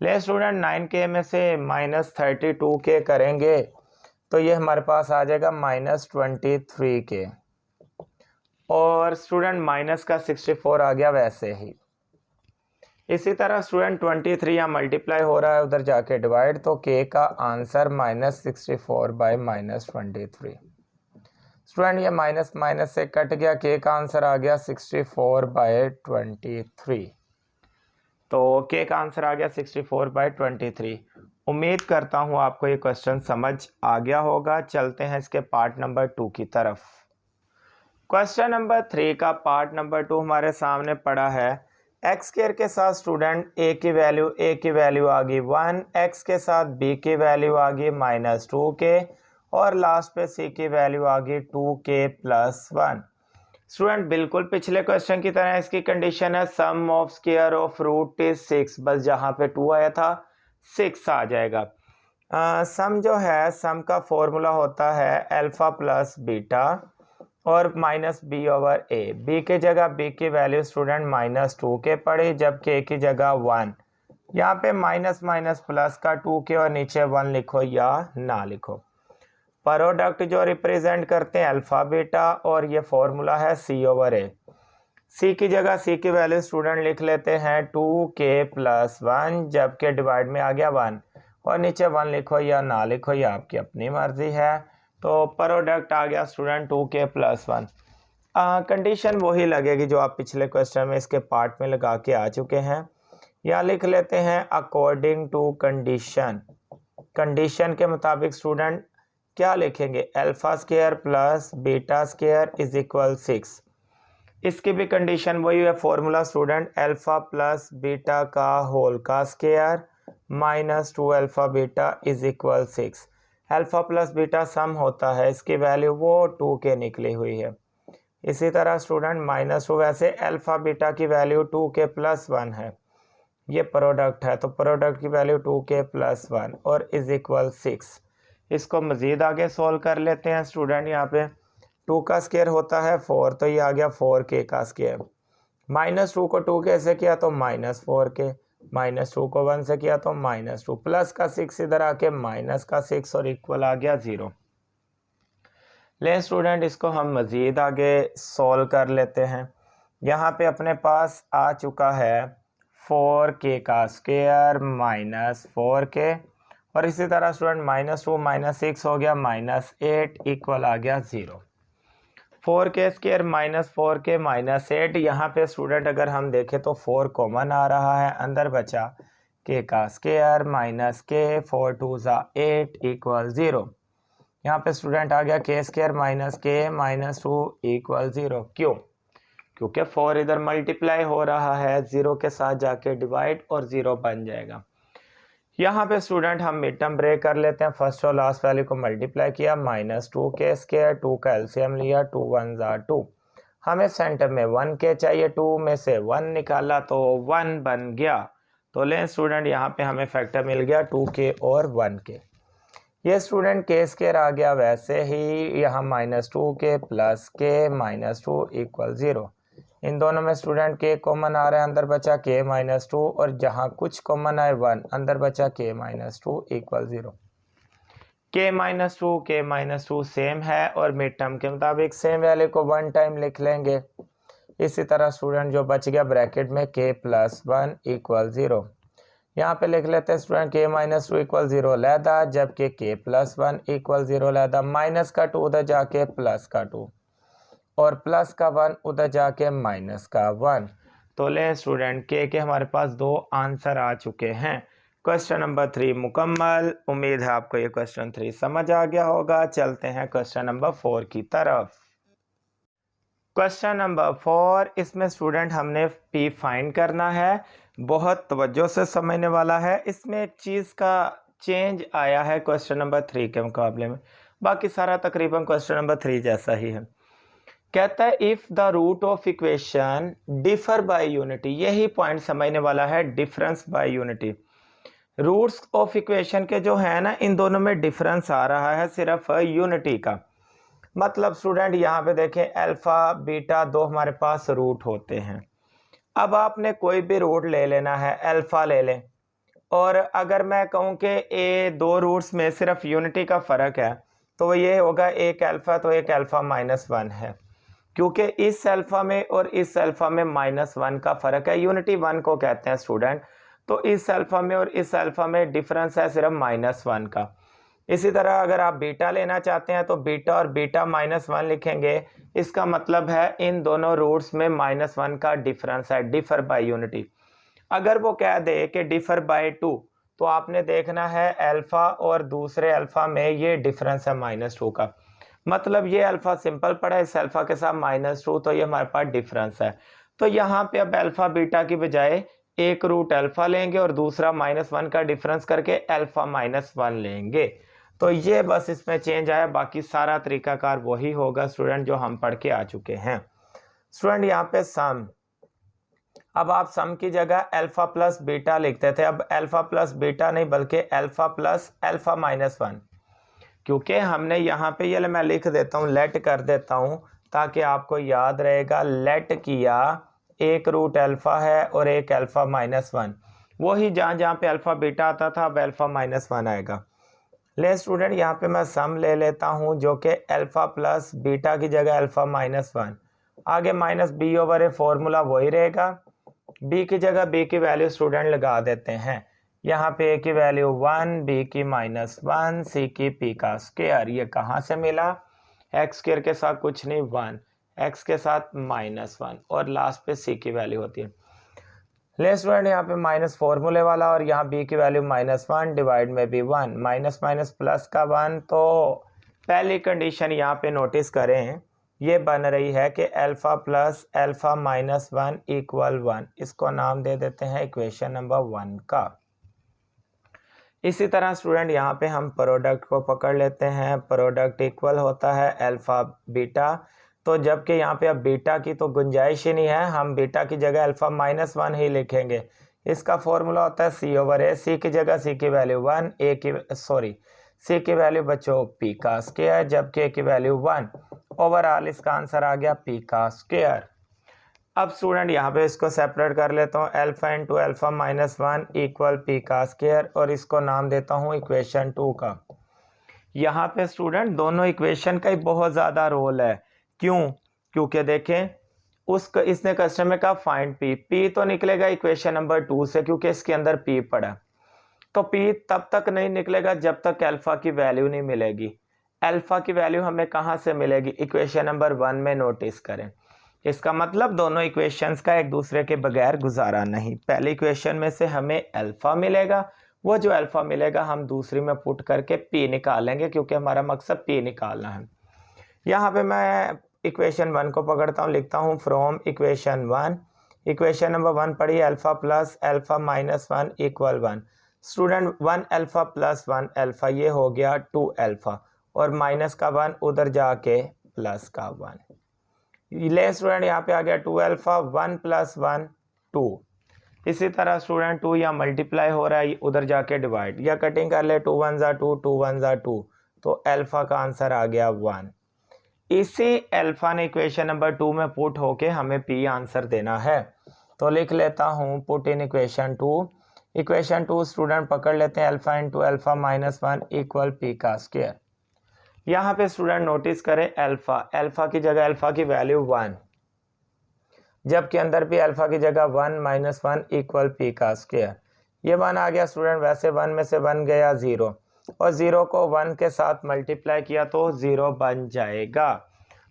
ले स्टूडेंट 9 के में से माइनस 32 के करेंगे तो ये हमारे पास आ जाएगा माइनस 23 के, और स्टूडेंट माइनस का 64 आ गया वैसे ही। इसी तरह स्टूडेंट 23 यहाँ मल्टीप्लाई हो रहा है, उधर जाके डिवाइड, तो के का answer minus 64 by minus 23। Student ये माइनस माइनस से कट गया, के का आंसर आ गया 64 बाई 23। तो के का आंसर आ गया 64 बाई 23। उम्मीद करता हूँ आपको ये क्वेश्चन समझ आ गया होगा। चलते हैं इसके पार्ट नंबर 2 की तरफ। क्वेश्चन नंबर 3 का पार्ट नंबर 2 हमारे सामने पड़ा है। एक्स स्क्वायर के साथ स्टूडेंट ए की वैल्यू आ गई 1, एक्स के साथ बी की वैल्यू आ गई -2 के, और लास्ट पे सी की वैल्यू आ गई 2k प्लस 1। स्टूडेंट बिल्कुल पिछले क्वेश्चन की तरह इसकी कंडीशन है sum of square of root is 6, बस जहाँ पे 2 आया था 6 आ जाएगा। सम जो है, सम का फॉर्मूला होता है अल्फा प्लस बीटा और minus B over A. B की जगह बी की वैल्यू स्टूडेंट -2 के पड़ी, जब के की जगह 1। यहाँ पे माइनस माइनस प्लस का 2 के और नीचे 1 लिखो या ना लिखो। प्रोडक्ट जो रिप्रेजेंट करते हैं अल्फा बीटा, और ये फॉर्मूला है सी ओवर ए। सी की जगह सी की वैल्यू स्टूडेंट लिख लेते हैं 2k प्लस 1, जबकि डिवाइड में आ गया 1, और नीचे 1 लिखो या ना लिखो, ये आपकी अपनी मर्जी है। तो प्रोडक्ट आ गया स्टूडेंट 2k प्लस 1। कंडीशन वही लगेगी जो आप पिछले क्वेश्चन में इसके पार्ट में लगा के आ चुके हैं। या लिख लेते हैं अकॉर्डिंग टू कंडीशन। कंडीशन के मुताबिक स्टूडेंट क्या लिखेंगे, alpha square plus beta square is equal 6। इसकी भी कंडीशन वही है, formula student alpha plus beta का होल का square -2 alpha beta is equal 6। Alpha plus beta सम होता है, इसकी वैल्यू वो 2 के निकली हुई है। इसी तरह स्टूडेंट -2, वैसे अल्फा बीटा की वैल्यू 2k प्लस 1 है, ये प्रोडक्ट है, तो प्रोडक्ट की वैल्यू 2k प्लस 1 और इज इक्वल 6। इसको मज़ीद आगे सॉल्व कर लेते हैं स्टूडेंट। यहाँ पे 2 का स्क्वायर होता है 4, तो ये आ गया 4k का स्क्वायर। -2 को 2k से किया तो -4k, -2 को 1 से किया तो -2, प्लस का 6 इधर आके माइनस का 6, और इक्वल आ गया 0। ले स्टूडेंट इसको हम मज़ीद आगे सॉल्व कर लेते हैं। यहाँ पे अपने पास आ चुका है 4k का स्क्वायर -4k, और इसी तरह स्टूडेंट -2 -6 हो गया -8, इक्वल आ गया 0। 4k स्क्वायर -4k -8, यहाँ पे स्टूडेंट अगर हम देखें तो 4 कॉमन आ रहा है, अंदर बचा k का स्क्वायर -k, 4 2 8 इक्वल 0। यहाँ पे स्टूडेंट आ गया k स्क्वायर -k -2 इक्वल 0। क्यों? क्योंकि 4 इधर मल्टीप्लाई हो रहा है, 0 के साथ जाके डिवाइड और 0 बन जाएगा। यहाँ पे स्टूडेंट हम मिड टर्म ब्रेक कर लेते हैं, फर्स्ट और लास्ट वैल्यू को मल्टीप्लाई किया, -2k स्क्वायर, 2 का एलसीएम लिया, 2 1 2। हमें सेंटर में 1k चाहिए, 2 में से 1 निकाला तो 1 बन गया। तो लें स्टूडेंट यहाँ पे हमें फैक्टर मिल गया 2k और 1k। ये स्टूडेंट k स्क्वायर आ गया, वैसे ही यहाँ -2k प्लस k -2 इक्वल 0। इन दोनों में स्टूडेंट k कॉमन आ रहा है, अंदर बचा k -2, और जहाँ कुछ कॉमन आए 1, अंदर बचा k -2 इक्वल 0। k -2 सेम है, और मिड टर्म के मुताबिक सेम वैल्यू को 1 टाइम लिख लेंगे। इसी तरह स्टूडेंट जो बच गया ब्रैकेट में k प्लस 1 इक्वल 0। यहाँ पे लिख लेते हैं स्टूडेंट k -2 इक्वल 0 लैदा, जबकि k प्लस 1 इक्वल 0 लैदा। माइनस का 2 उधर जाके प्लस का 2, और प्लस का 1 उधर जाके माइनस का 1। तो ले स्टूडेंट के हमारे पास 2 आंसर आ चुके हैं। क्वेश्चन नंबर 3 मुकम्मल। उम्मीद है आपको ये क्वेश्चन 3 समझ आ गया होगा। चलते हैं क्वेश्चन नंबर 4 की तरफ। क्वेश्चन नंबर 4, इसमें स्टूडेंट हमने पी फाइंड करना है, बहुत तवज्जो से समझने वाला है। इसमें एक चीज़ का चेंज आया है क्वेश्चन नंबर 3 के मुकाबले में, बाकी सारा तकरीबन क्वेश्चन नंबर 3 जैसा ही है। कहता है if the root of equation differ by unity, यही पॉइंट समझने वाला है, difference by unity. Roots of equation के जो है ना, इन दोनों में डिफरेंस आ रहा है सिर्फ यूनिटी का। मतलब स्टूडेंट यहाँ पे देखें, अल्फ़ा बीटा दो हमारे पास रूट होते हैं। अब आपने कोई भी रूट ले लेना है, अल्फ़ा ले लें, और अगर मैं कहूँ कि ए दो रूट्स में सिर्फ यूनिटी का फ़र्क है, तो ये होगा एक अल्फ़ा तो एक अल्फ़ा -1 है, क्योंकि इस अल्फ़ा में और इस अल्फ़ा में -1 का फ़र्क है। यूनिटी 1 को कहते हैं स्टूडेंट। तो इस अल्फ़ा में और इस अल्फ़ा में डिफरेंस है सिर्फ -1 का। इसी तरह अगर आप बीटा लेना चाहते हैं तो बीटा और बीटा -1 लिखेंगे। इसका मतलब है इन दोनों रूट्स में -1 का डिफरेंस है, डिफर बाय यूनिटी। अगर वो कह दे कि डिफर बाय 2, तो आपने देखना है अल्फ़ा और दूसरे अल्फ़ा में ये डिफरेंस है -2 का। मतलब ये अल्फ़ा सिंपल पड़ा है, इस अल्फ़ा के साथ -2, तो ये हमारे पास डिफरेंस है। तो यहाँ पे अब अल्फ़ा बीटा की बजाय एक रूट अल्फ़ा लेंगे और दूसरा -1 का डिफरेंस करके अल्फ़ा -1 लेंगे। तो ये बस इसमें चेंज आया, बाकी सारा तरीकाकार वही होगा स्टूडेंट जो हम पढ़ के आ चुके हैं। स्टूडेंट यहाँ पे सम, अब आप सम की जगह अल्फ़ा प्लस बीटा लिखते थे, अब अल्फ़ा प्लस बीटा नहीं बल्कि अल्फ़ा प्लस अल्फ़ा -1, क्योंकि हमने यहाँ पे ये मैं लिख देता हूँ, लेट कर देता हूँ ताकि आपको याद रहेगा। लेट किया, एक रूट अल्फ़ा है और एक अल्फ़ा -1, वही जहाँ जहाँ पे अल्फ़ा बीटा आता था अब अल्फ़ा -1 आएगा। ले स्टूडेंट यहाँ पे मैं सम ले लेता हूँ जो कि अल्फ़ा प्लस बीटा की जगह अल्फ़ा -1, आगे माइनस बी ओवर ए, फॉर्मूला वही रहेगा। बी की जगह बी की वैल्यू स्टूडेंट लगा देते हैं। यहाँ पे ए की वैल्यू 1, बी की -1, सी की पी का स्क्वायर। ये कहाँ से मिला? एक्स स्क्वायर के साथ कुछ नहीं 1, एक्स के साथ -1 और लास्ट पे सी की वैल्यू होती है। ले स्टूडेंट यहाँ पे माइनस फॉर्मूले वाला और यहाँ बी की वैल्यू -1, डिवाइड में भी 1, माइनस माइनस प्लस का 1। तो पहली कंडीशन यहाँ पे नोटिस करें, ये बन रही है कि अल्फ़ा प्लस अल्फ़ा -1 इक्वल 1। इसको नाम दे देते हैं इक्वेशन नंबर 1 का। इसी तरह स्टूडेंट यहाँ पे हम प्रोडक्ट को पकड़ लेते हैं। प्रोडक्ट इक्वल होता है अल्फ़ा बीटा, तो जबकि यहाँ पे अब बीटा की तो गुंजाइश ही नहीं है, हम बीटा की जगह अल्फ़ा -1 ही लिखेंगे। इसका फॉर्मूला होता है सी ओवर ए, सी की जगह सी की वैल्यू 1, सी की वैल्यू बच्चों पी का स्क्वायर, जबकि ए की वैल्यू 1। ओवरऑल इसका आंसर आ गया पी का स्क्वायर। अब स्टूडेंट यहाँ पे इसको सेपरेट कर लेता हूँ, alpha into alpha -1 equal P का स्क्वायर, और इसको नाम देता हूँ इक्वेशन 2 का। यहाँ पे स्टूडेंट दोनों इक्वेशन का ही बहुत ज़्यादा रोल है। क्यों? क्योंकि देखें इसने क्वेश्चन में कहा फाइंड पी, पी तो निकलेगा इक्वेशन नंबर 2 से, क्योंकि इसके अंदर पी पड़ा। तो पी तब तक नहीं निकलेगा जब तक अल्फ़ा की वैल्यू नहीं मिलेगी। अल्फ़ा की वैल्यू हमें कहाँ से मिलेगी? इक्वेशन नंबर 1 में नोटिस करें। इसका मतलब दोनों इक्वेशंस का एक दूसरे के बगैर गुजारा नहीं। पहली इक्वेशन में से हमें अल्फ़ा मिलेगा, वो जो अल्फ़ा मिलेगा हम दूसरी में पुट करके पी निकालेंगे, क्योंकि हमारा मकसद पी निकालना है। यहाँ पे मैं इक्वेशन 1 को पकड़ता हूँ, लिखता हूँ फ्रॉम इक्वेशन 1। इक्वेशन नंबर 1 पढ़िए, alpha plus alpha -1 equal 1। Student 1 alpha plus 1 alpha, ये हो गया 2 अल्फ़ा, और माइनस का 1 उधर जाके प्लस का 1। ले स्टूडेंट यहाँ पे आ गया 2 अल्फ़ा, 1 + 1 2। इसी तरह स्टूडेंट 2 या मल्टीप्लाई हो रहा है, उधर जाके डिवाइड या कटिंग कर ले, 2 1 ज़ा 2, 2 1 ज़ा 2, तो अल्फ़ा का आंसर आ गया 1। इसी अल्फ़ा ने इक्वेशन नंबर 2 में पुट होके हमें पी आंसर देना है। तो लिख लेता हूँ put in equation 2। Equation 2 student पकड़ लेते हैं, alpha into alpha -1 equal P का स्क्वायर। यहाँ पे स्टूडेंट नोटिस करें, अल्फ़ा की जगह अल्फ़ा की वैल्यू 1, जबकि अंदर भी अल्फ़ा की जगह 1 -1 इक्वल पी का स्क्वायर। ये 1 आ गया स्टूडेंट, वैसे 1 में से 1 गया 0, और 0 को 1 के साथ मल्टीप्लाई किया तो 0 बन जाएगा।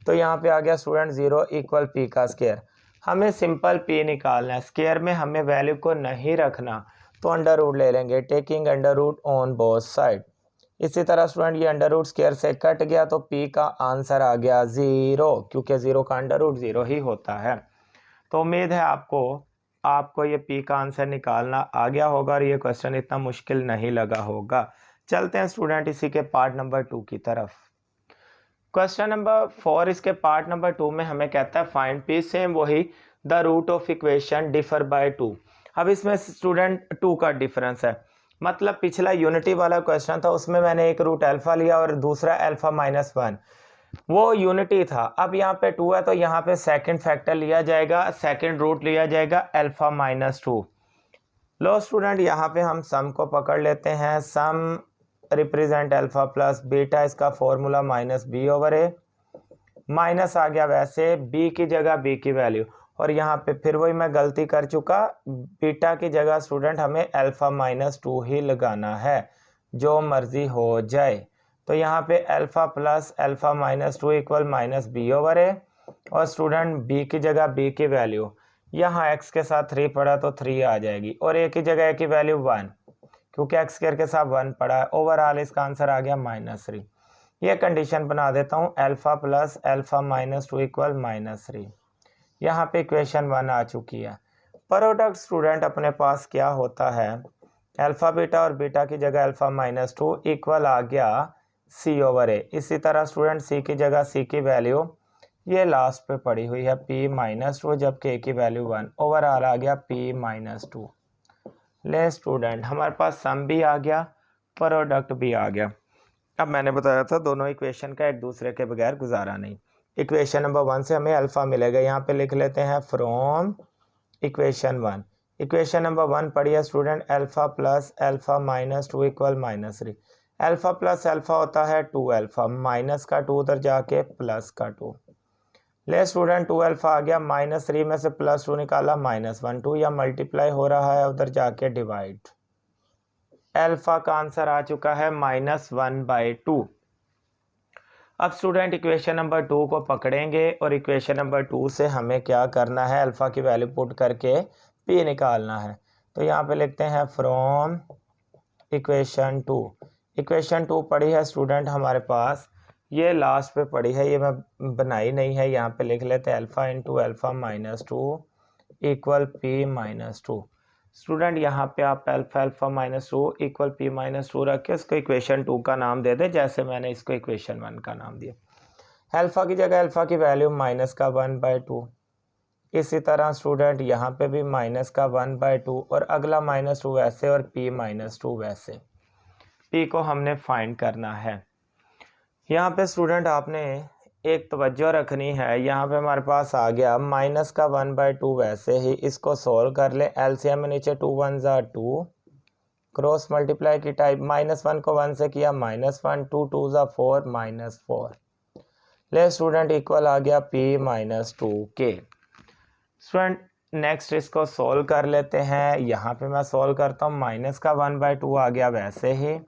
तो यहाँ पे आ गया स्टूडेंट 0 इक्वल पी का स्क्वायर। हमें सिंपल पी निकालना है, स्क्वायर में हमें वैल्यू को नहीं रखना, तो अंडर रूट ले लेंगे, taking under root on both side. इसी तरह स्टूडेंट ये अंडर रूट स्क्वायर से कट गया तो p का आंसर आ गया 0, क्योंकि 0 का अंडर रूट 0 ही होता है। तो उम्मीद है आपको ये p का आंसर निकालना आ गया होगा और ये क्वेश्चन इतना मुश्किल नहीं लगा होगा। चलते हैं स्टूडेंट इसी के पार्ट नंबर 2 की तरफ। क्वेश्चन नंबर 4 इसके पार्ट नंबर 2 में हमें कहता है फाइंड p, सेम वही the root of equation differ by 2। अब इसमें स्टूडेंट 2 का डिफरेंस है, मतलब पिछला यूनिटी वाला क्वेश्चन था उसमें मैंने एक रूट अल्फा लिया और दूसरा अल्फा माइनस 1, वो यूनिटी था। अब यहाँ पे 2 है तो यहाँ पे सेकंड फैक्टर लिया जाएगा, सेकंड रूट लिया जाएगा अल्फा माइनस 2। लो स्टूडेंट यहाँ पे हम सम को पकड़ लेते हैं, सम रिप्रेजेंट अल्फा प्लस बीटा, इसका फॉर्मूला माइनस बी ओवर ए, माइनस आ गया वैसे बी की जगह बी की वैल्यू, और यहाँ पे फिर वही मैं गलती कर चुका, बीटा की जगह स्टूडेंट हमें अल्फा माइनस 2 ही लगाना है, जो मर्जी हो जाए। तो यहाँ पे alpha plus alpha minus 2 equal minus B over A, और स्टूडेंट बी की जगह बी की वैल्यू, यहाँ x के साथ 3 पड़ा तो 3 आ जाएगी, और ए की जगह ए की वैल्यू 1, क्योंकि एक्स स्क्वायर के साथ 1 पड़ा है। ओवरऑल इसका आंसर आ गया -3। ये कंडीशन बना देता हूँ, alpha plus alpha minus 2 equal -3। यहाँ पे इक्वेशन 1 आ चुकी है। प्रोडक्ट स्टूडेंट अपने पास क्या होता है, अल्फा बीटा और बीटा की जगह अल्फा माइनस 2 इक्वल आ गया सी ओवर ए। इसी तरह स्टूडेंट सी की जगह सी की वैल्यू ये लास्ट पे पड़ी हुई है p माइनस 2, जबकि ए की वैल्यू 1, ओवरऑल आ गया p माइनस 2। ले स्टूडेंट हमारे पास सम भी आ गया, प्रोडक्ट भी आ गया। अब मैंने बताया था दोनों इक्वेशन का एक दूसरे के बगैर गुजारा नहीं। इक्वेशन नंबर 1 से हमें अल्फा मिलेगा, यहाँ पे लिख लेते हैं फ्रॉम इक्वेशन 1। इक्वेशन नंबर 1 पढ़िए student, alpha plus alpha minus 2 equal -3। Alpha plus alpha होता है 2 अल्फा, माइनस का 2 उधर जाके प्लस का 2। ले स्टूडेंट 2 अल्फा आ गया, -3 में से +2 निकाला -1, 2 या मल्टीप्लाई हो रहा है उधर जाके डिवाइड, अल्फा का आंसर आ चुका है -1/2। अब स्टूडेंट इक्वेशन नंबर 2 को पकड़ेंगे और इक्वेशन नंबर 2 से हमें क्या करना है, अल्फा की वैल्यू पुट करके p निकालना है। तो यहाँ पे लिखते हैं फ्रॉम इक्वेशन 2। इक्वेशन 2 पढ़ी है स्टूडेंट हमारे पास, ये लास्ट पे पड़ी है, ये मैं बनाई नहीं है, यहाँ पे लिख लेते हैं alpha into alpha minus 2 equal p minus 2। Student यहाँ पे आप alpha minus 2 equal p minus 2 रख के उसको इक्वेशन 2 का नाम दे दे, जैसे मैंने इसको इक्वेशन 1 का नाम दिया। अल्फा की जगह अल्फा की वैल्यू माइनस का 1/2, इसी तरह स्टूडेंट यहाँ पे भी माइनस का 1/2, और अगला -2 वैसे और p माइनस 2 वैसे। p को हमने फाइंड करना है। यहाँ पे स्टूडेंट आपने एक तवज्जो रखनी है, यहाँ पे हमारे पास आ गया माइनस का 1/2 वैसे ही, इसको सोल्व कर ले, एलसीएम में नीचे 2 1 ज़ा 2, क्रॉस मल्टीप्लाई की टाइप, -1 को 1 से किया -1, 2 2 ज़ा 4 -4। ले स्टूडेंट इक्वल आ गया p माइनस 2 के। स्टूडेंट नेक्स्ट इसको सोल्व कर लेते हैं, यहाँ पे मैं सोल्व करता हूँ, माइनस का 1/2 आ गया वैसे ही,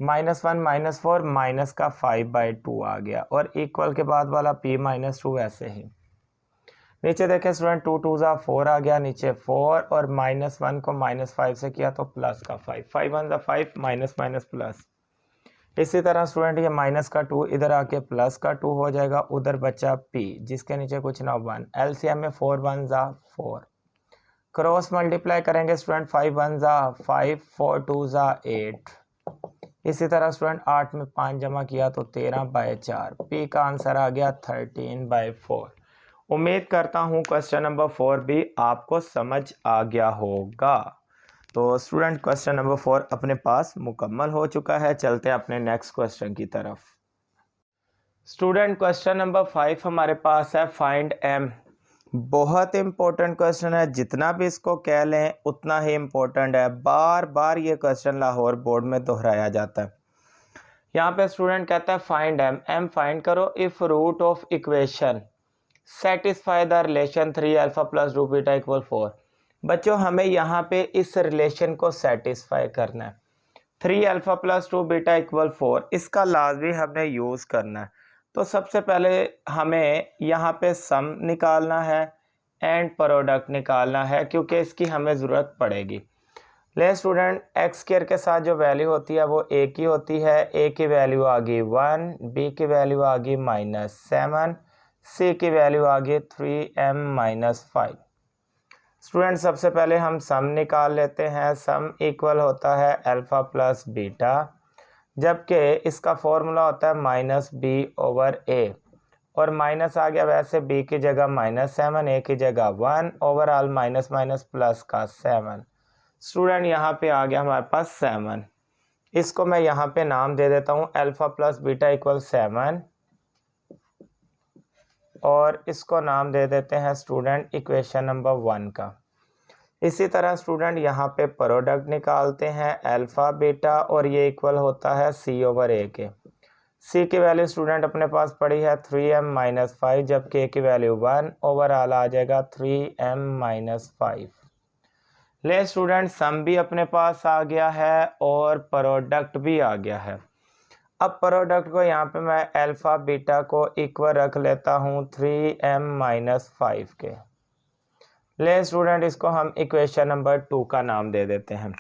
-1 -4 माइनस का 5/2 आ गया, और इक्वल के बाद वाला p माइनस 2 वैसे ही। नीचे देखें स्टूडेंट 2 2 ज़ा 4 आ गया, नीचे 4, और -1 को -5 से किया तो प्लस का 5, 5 1 ज़ा 5, माइनस माइनस प्लस। इसी तरह स्टूडेंट ये माइनस का 2 इधर आके प्लस का 2 हो जाएगा, उधर बचा p जिसके नीचे कुछ ना 1, एलसीएम में 4 1 ज़ा 4, क्रॉस मल्टीप्लाई करेंगे स्टूडेंट, 5 1 ज़ा 5, 4 2 ज़ा 8। इसी तरह स्टूडेंट 8 में 5 जमा किया तो 13/4, p का आंसर आ गया 13/4। उम्मीद करता हूँ क्वेश्चन नंबर 4 भी आपको समझ आ गया होगा। तो स्टूडेंट क्वेश्चन नंबर 4 अपने पास मुकम्मल हो चुका है। चलते हैं अपने नेक्स्ट क्वेश्चन की तरफ। स्टूडेंट क्वेश्चन नंबर 5 हमारे पास है, फाइंड m। बहुत इंपॉर्टेंट क्वेश्चन है, जितना भी इसको कह लें उतना ही इंपॉर्टेंट है, बार बार ये क्वेश्चन लाहौर बोर्ड में दोहराया जाता है। यहाँ पे स्टूडेंट कहता है फाइंड m फाइंड करो if root of equation satisfy the relation 3 alpha plus 2 beta equal 4। बच्चों हमें यहाँ पे इस रिलेशन को सेटिस्फाई करना है, 3 अल्फा प्लस 2 बीटा इक्वल 4, इसका लाजमी हमने यूज़ करना है। तो सबसे पहले हमें यहाँ पे सम निकालना है एंड प्रोडक्ट निकालना है, क्योंकि इसकी हमें ज़रूरत पड़ेगी। ले स्टूडेंट, एक्स स्क्वायर के साथ जो वैल्यू होती है वो ए की होती है। ए की वैल्यू आ गई 1, बी की वैल्यू आ गई -7, सी की वैल्यू आ गई 3m-5। स्टूडेंट सबसे पहले हम सम निकाल लेते हैं। सम इक्वल होता है अल्फ़ा प्लस बीटा, जबकि इसका फॉर्मूला होता है -b/a, और माइनस आ गया, वैसे b की जगह -7, a की जगह 1, ओवरऑल माइनस माइनस प्लस का 7। स्टूडेंट यहाँ पे आ गया हमारे पास 7। इसको मैं यहाँ पे नाम दे देता हूँ अल्फ़ा प्लस बीटा इक्वल 7, और इसको नाम दे देते हैं स्टूडेंट इक्वेशन नंबर 1 का। इसी तरह स्टूडेंट यहाँ पे प्रोडक्ट निकालते हैं अल्फ़ा बीटा, और ये इक्वल होता है c/a के। c की वैल्यू स्टूडेंट अपने पास पड़ी है 3m-5, जबकि a की वैल्यू 1, ओवरऑल आ जाएगा 3m-5। ले स्टूडेंट, सम भी अपने पास आ गया है और प्रोडक्ट भी आ गया है। अब प्रोडक्ट को यहाँ पे मैं अल्फ़ा बीटा को इक्वल रख लेता हूँ 3m-5 के। ले स्टूडेंट, इसको हम इक्वेशन नंबर 2 का नाम दे देते हैं।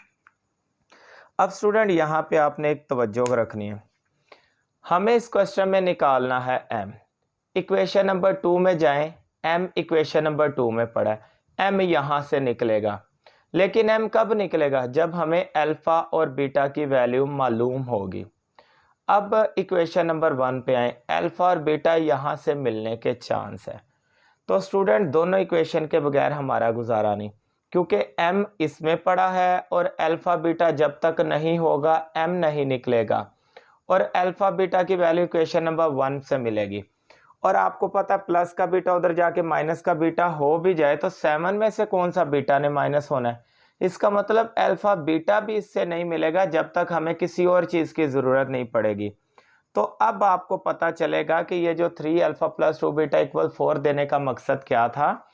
अब स्टूडेंट यहाँ पे आपने एक तवज्जो रखनी है, हमें इस क्वेश्चन में निकालना है m। इक्वेशन नंबर 2 में जाएं, m इक्वेशन नंबर 2 में पड़ा है, m यहाँ से निकलेगा। लेकिन m कब निकलेगा? जब हमें अल्फ़ा और बीटा की वैल्यू मालूम होगी। अब इक्वेशन नंबर 1 पे आए, अल्फ़ा और बीटा यहाँ से मिलने के चांस है। तो स्टूडेंट दोनों इक्वेशन के बगैर हमारा गुजारा नहीं, क्योंकि m इसमें पड़ा है और अल्फ़ा बीटा जब तक नहीं होगा m नहीं निकलेगा, और अल्फ़ा बीटा की वैल्यू इक्वेशन नंबर 1 से मिलेगी। और आपको पता है प्लस का बीटा उधर जाके माइनस का बीटा हो भी जाए तो 7 में से कौन सा बीटा ने माइनस होना है। इसका मतलब अल्फ़ा बीटा भी इससे नहीं मिलेगा जब तक हमें किसी और चीज़ की ज़रूरत नहीं पड़ेगी। तो अब आपको पता चलेगा कि ये जो 3α + 2β = 4 देने का मकसद क्या था।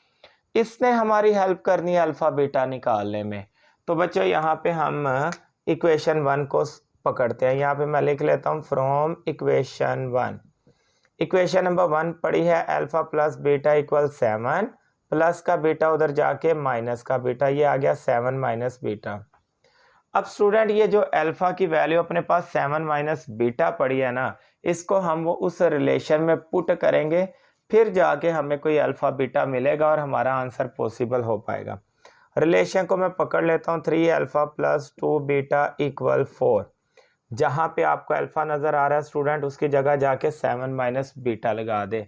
इसने हमारी हेल्प करनी है अल्फ़ा बीटा निकालने में। तो बच्चों यहाँ पे हम इक्वेशन 1 को पकड़ते हैं। यहाँ पे मैं लिख लेता हूँ फ्रॉम इक्वेशन 1। इक्वेशन नंबर 1 पड़ी है alpha plus beta equal 7, plus का बीटा उधर जाके माइनस का बीटा, ये आ गया 7 माइनस बीटा। अब स्टूडेंट ये जो अल्फ़ा की वैल्यू अपने पास 7 माइनस बीटा पड़ी है ना, इसको हम वो उस रिलेशन में पुट करेंगे, फिर जाके हमें कोई अल्फ़ा बीटा मिलेगा और हमारा आंसर पॉसिबल हो पाएगा। रिलेशन को मैं पकड़ लेता हूँ 3α + 2β = 4। जहाँ पे आपको अल्फ़ा नज़र आ रहा है स्टूडेंट, उसकी जगह जाके 7 माइनस बीटा लगा दे।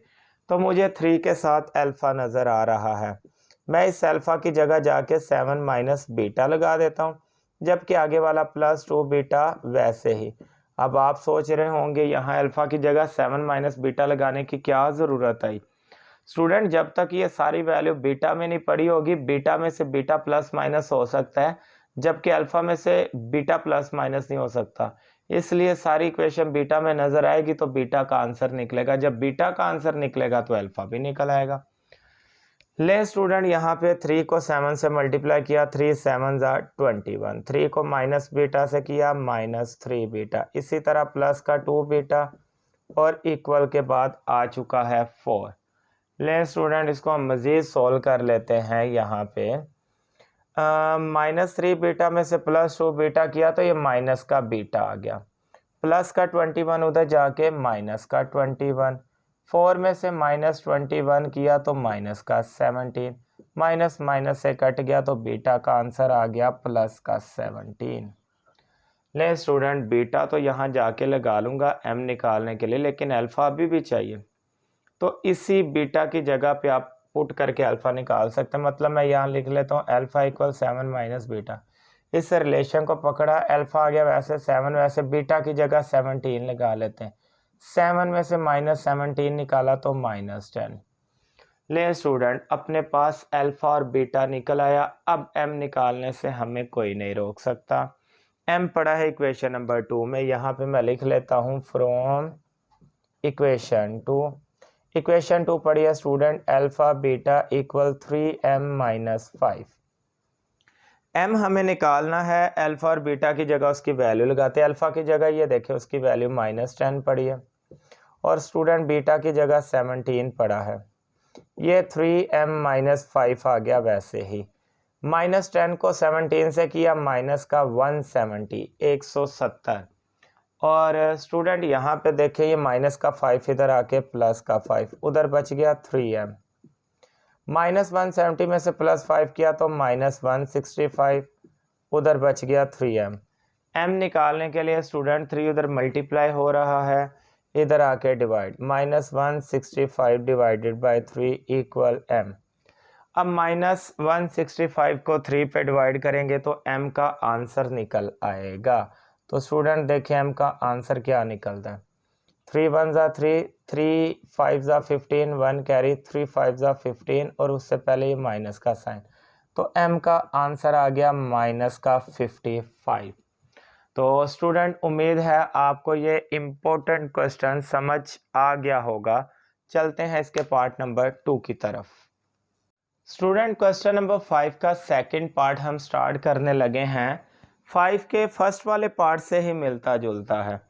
तो मुझे 3 के साथ अल्फ़ा नज़र आ रहा है, मैं इस अल्फ़ा की जगह जाके 7 माइनस बीटा लगा देता हूँ, जबकि आगे वाला +2β वैसे ही। अब आप सोच रहे होंगे यहाँ अल्फ़ा की जगह 7 माइनस बीटा लगाने की क्या ज़रूरत आई। स्टूडेंट जब तक ये सारी वैल्यू बीटा में नहीं पड़ी होगी, बीटा में से बीटा प्लस माइनस हो सकता है, जबकि अल्फ़ा में से बीटा प्लस माइनस नहीं हो सकता। इसलिए सारी इक्वेशन बीटा में नज़र आएगी तो बीटा का आंसर निकलेगा। जब बीटा का आंसर निकलेगा तो अल्फ़ा भी निकल आएगा। ले स्टूडेंट यहाँ पे 3 को 7 से मल्टीप्लाई किया, 3 7 21, 3 को माइनस बीटा से किया -3 बीटा, इसी तरह प्लस का 2 बीटा, और इक्वल के बाद आ चुका है 4। ले स्टूडेंट इसको हम मज़ीद सोल्व कर लेते हैं। यहाँ पे -3 बीटा में से +2 बीटा किया तो ये माइनस का बीटा आ गया, प्लस का 21 उधर जाके माइनस का 21, 4 में से -21 किया तो माइनस का 17, माइनस माइनस से कट गया तो बीटा का आंसर आ गया प्लस का 17। ले स्टूडेंट बीटा तो यहाँ जाके लगा लूँगा m निकालने के लिए, लेकिन अल्फ़ा अभी भी चाहिए, तो इसी बीटा की जगह पे आप पुट करके अल्फ़ा निकाल सकते हैं। मतलब मैं यहाँ लिख लेता हूँ अल्फ़ा = 7 माइनस बीटा। इस रिलेशन को पकड़ा, अल्फ़ा आ गया वैसे 7, वैसे बीटा की जगह 17 लगा लेते हैं। 7 में से -17 निकाला तो -10। ले स्टूडेंट अपने पास अल्फ़ा और बीटा निकल आया। अब m निकालने से हमें कोई नहीं रोक सकता। m पड़ा है इक्वेशन नंबर 2 में, यहाँ पे मैं लिख लेता हूँ फ्रॉम इक्वेशन 2। इक्वेशन 2 पढ़ी है student alpha beta = 3m-5। m हमें निकालना है, अल्फ़ा और बीटा की जगह उसकी वैल्यू लगाते हैं। अल्फ़ा की जगह ये देखें उसकी वैल्यू -10 पड़ी है, और स्टूडेंट बीटा की जगह 17 पड़ा है। ये 3m-5 आ गया वैसे ही, -10 को 17 से किया माइनस का 170 170। और स्टूडेंट यहाँ पे देखें ये माइनस का 5 इधर आके प्लस का 5 उधर बच गया 3m। -170 में से +5 किया तो -165 उधर बच गया 3m। m निकालने के लिए स्टूडेंट 3 उधर मल्टीप्लाई हो रहा है, इधर आके divide, -165 divided by 3 equal m। अब -165 को 3 पे डिवाइड करेंगे तो m का आंसर निकल आएगा। तो स्टूडेंट देखें m का आंसर क्या निकलता है। 3 1 ज़ा 3, 3 5 ज़ा 15, 1 कैरी, 3 5 ज़ा 15 और उससे पहले ये माइनस का साइन, तो m का आंसर आ गया माइनस का 55। तो स्टूडेंट उम्मीद है आपको ये इम्पोर्टेंट क्वेश्चन समझ आ गया होगा। चलते हैं इसके पार्ट नंबर 2 की तरफ। स्टूडेंट क्वेश्चन नंबर 5 का सेकंड पार्ट हम स्टार्ट करने लगे हैं। 5 के फर्स्ट वाले पार्ट से ही मिलता जुलता है।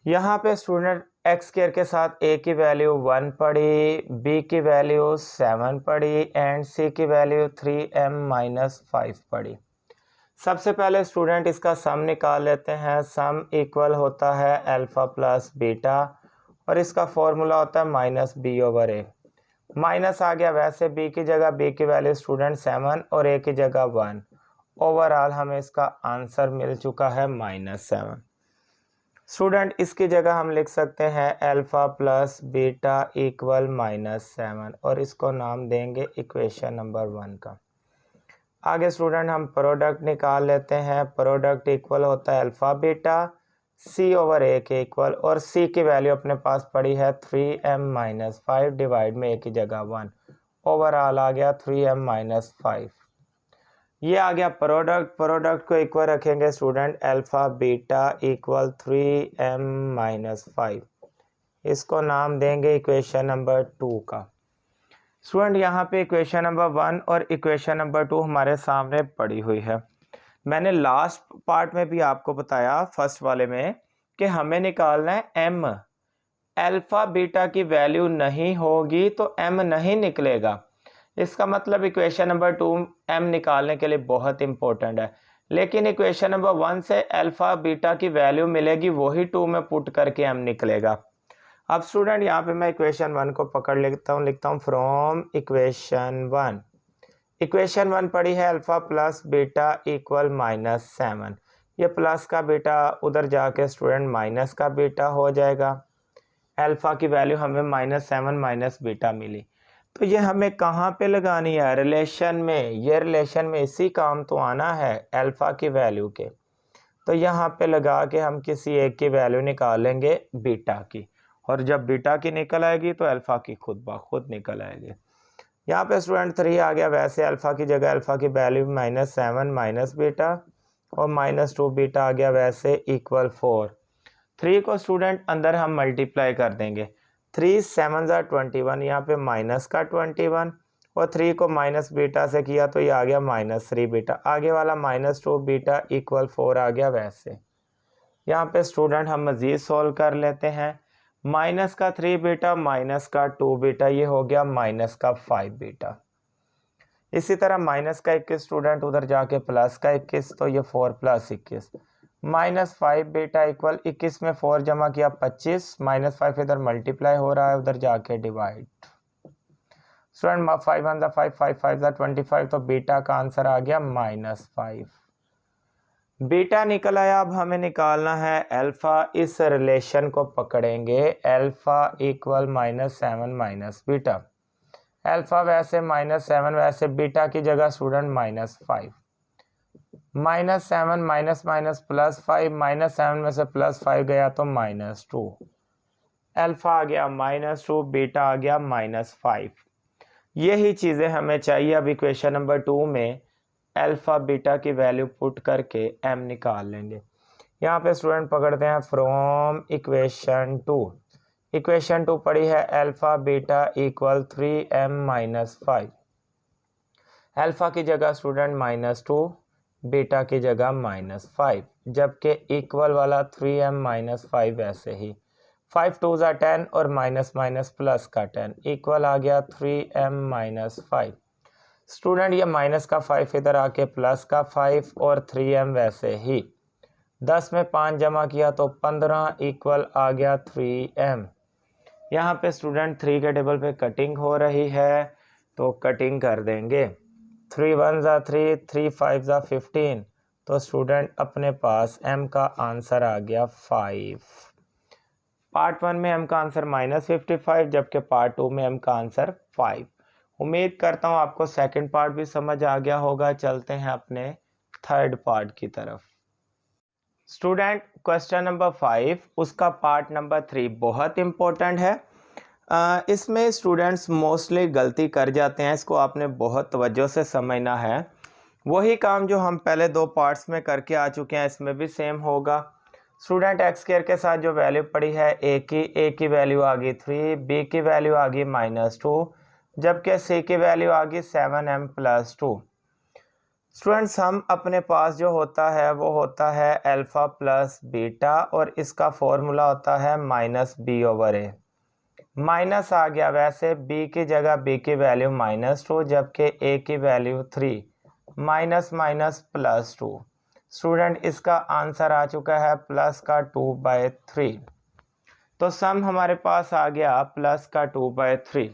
यहाँ पे स्टूडेंट एक्स स्क्वायर के साथ a की वैल्यू 1 पड़ी, b की वैल्यू 7 पड़ी एंड c की वैल्यू 3m-5 पड़ी। सबसे पहले स्टूडेंट इसका सम निकाल लेते हैं। सम इक्वल होता है अल्फ़ा प्लस बीटा और इसका फॉर्मूला होता है -b/a। माइनस आ गया, वैसे b की जगह b की वैल्यू स्टूडेंट 7 और a की जगह 1। ओवरऑल हमें इसका आंसर मिल चुका है -7। स्टूडेंट इसकी जगह हम लिख सकते हैं अल्फ़ा प्लस बीटा इक्वल -7 और इसको नाम देंगे इक्वेशन नंबर 1 का। आगे स्टूडेंट हम प्रोडक्ट निकाल लेते हैं। प्रोडक्ट इक्वल होता है अल्फ़ा बीटा c/a के इक्वल, और c की वैल्यू अपने पास पड़ी है 3m-5 डिवाइड में a की जगह 1। ओवरऑल आ गया 3m-5। ये आ गया प्रोडक्ट। प्रोडक्ट को इक्वल रखेंगे student alpha beta equal 3m-5। इसको नाम देंगे इक्वेशन नंबर 2 का। स्टूडेंट यहाँ पे इक्वेशन नंबर 1 और इक्वेशन नंबर 2 हमारे सामने पड़ी हुई है। मैंने लास्ट पार्ट में भी आपको बताया फर्स्ट वाले में कि हमें निकालना है m। अल्फ़ा बीटा की वैल्यू नहीं होगी तो m नहीं निकलेगा। इसका मतलब इक्वेशन नंबर 2 m निकालने के लिए बहुत इंपॉर्टेंट है। लेकिन इक्वेशन नंबर 1 से अल्फ़ा बीटा की वैल्यू मिलेगी, वही 2 में पुट करके m निकलेगा। अब स्टूडेंट यहाँ पे मैं इक्वेशन 1 को पकड़ लेता हूँ, लिखता हूँ फ्रॉम इक्वेशन 1। इक्वेशन 1 पड़ी है अल्फ़ा प्लस बीटा इक्वल -7। ये प्लस का बीटा उधर जाके स्टूडेंट माइनस का बीटा हो जाएगा। अल्फ़ा की वैल्यू हमें -7 माइनस बीटा मिली, तो ये हमें कहाँ पे लगानी है, रिलेशन में। ये रिलेशन में इसी काम तो आना है अल्फ़ा की वैल्यू के। तो यहाँ पे लगा के हम किसी एक की वैल्यू निकालेंगे बीटा की, और जब बीटा की निकल आएगी तो अल्फ़ा की खुद ब खुद निकल आएगी। यहाँ पे स्टूडेंट 3 आ गया, वैसे अल्फ़ा की जगह अल्फ़ा की वैल्यू -7 माइनस बीटा और -2 बीटा आ गया, वैसे इक्वल 4। 3 को स्टूडेंट अंदर हम मल्टीप्लाई कर देंगे। 3 7 ज़ा 21, यहाँ पे माइनस का 21 और 3 को माइनस बीटा से किया तो ये आ गया -3 बीटा। आगे वाला -2 बीटा इक्वल 4 आ गया। वैसे यहाँ पे स्टूडेंट हम मज़ीद सॉल्व कर लेते हैं। माइनस का 3 बीटा माइनस का 2 बीटा, ये हो गया माइनस का 5 बीटा। इसी तरह माइनस का 21 स्टूडेंट उधर जाके प्लस का 21, तो ये 4 + 21 -5 बीटा इक्वल 21 में 4 जमा किया 25, -5 इधर मल्टीप्लाई हो रहा है, उधर जाके डिवाइड। स्टूडेंट 5 1 ज़ा 5, 5 5 ज़ा 25, तो बीटा का आंसर आ गया -5। बीटा निकल आया। अब हमें निकालना है अल्फ़ा। इस रिलेशन को पकड़ेंगे, alpha equal -7 minus beta. Alpha वैसे -7, वैसे बीटा की जगह स्टूडेंट -5। -7 माइनस माइनस +5, -7 में से +5 गया तो -2। अल्फ़ा आ गया -2, बीटा आ गया -5। यही चीज़ें हमें चाहिए। अब इक्वेशन नंबर 2 में अल्फ़ा बीटा की वैल्यू पुट करके m निकाल लेंगे। यहाँ पे स्टूडेंट पकड़ते हैं फ्रॉम इक्वेशन 2। इक्वेशन 2 पड़ी है alpha beta equal 3m-5। Alpha की जगह स्टूडेंट -2, बीटा की जगह -5, जबकि इक्वल वाला 3m-5 ऐसे ही। 5 2 ज़ा 10 और माइनस माइनस प्लस का 10 इक्वल आ गया 3m-5। स्टूडेंट ये माइनस का 5 इधर आके प्लस का 5 और 3m वैसे ही 10 में 5 जमा किया तो 15 इक्वल आ गया 3m। यहाँ पे स्टूडेंट 3 के टेबल पे कटिंग हो रही है तो कटिंग कर देंगे। 3 1 ज़ा 3, 3 5 ज़ा 15, तो स्टूडेंट अपने पास m का आंसर आ गया 5। पार्ट 1 में m का आंसर -55 जबकि पार्ट 2 में m का आंसर 5। उम्मीद करता हूँ आपको सेकंड पार्ट भी समझ आ गया होगा। चलते हैं अपने थर्ड पार्ट की तरफ। स्टूडेंट क्वेश्चन नंबर 5 उसका पार्ट नंबर 3 बहुत इम्पोर्टेंट है। इसमें स्टूडेंट्स मोस्टली गलती कर जाते हैं, इसको आपने बहुत तवज्जो से समझना है। वही काम जो हम पहले 2 पार्ट्स में करके आ चुके हैं इसमें भी सेम होगा। स्टूडेंट एक्स स्क्वायर के साथ जो वैल्यू पड़ी है ए की वैल्यू आ गई 3, बी की वैल्यू आ गई -2, जबकि सी की वैल्यू आ गई 7m + 2। स्टूडेंट्स हम अपने पास जो होता है वो होता है अल्फ़ा प्लस बीटा और इसका फॉर्मूला होता है -b/a। माइनस आ गया, वैसे b की जगह b की वैल्यू -2 जबकि a की वैल्यू 3, -2। स्टूडेंट इसका आंसर आ चुका है प्लस का 2/3। तो सम हमारे पास आ गया प्लस का 2/3।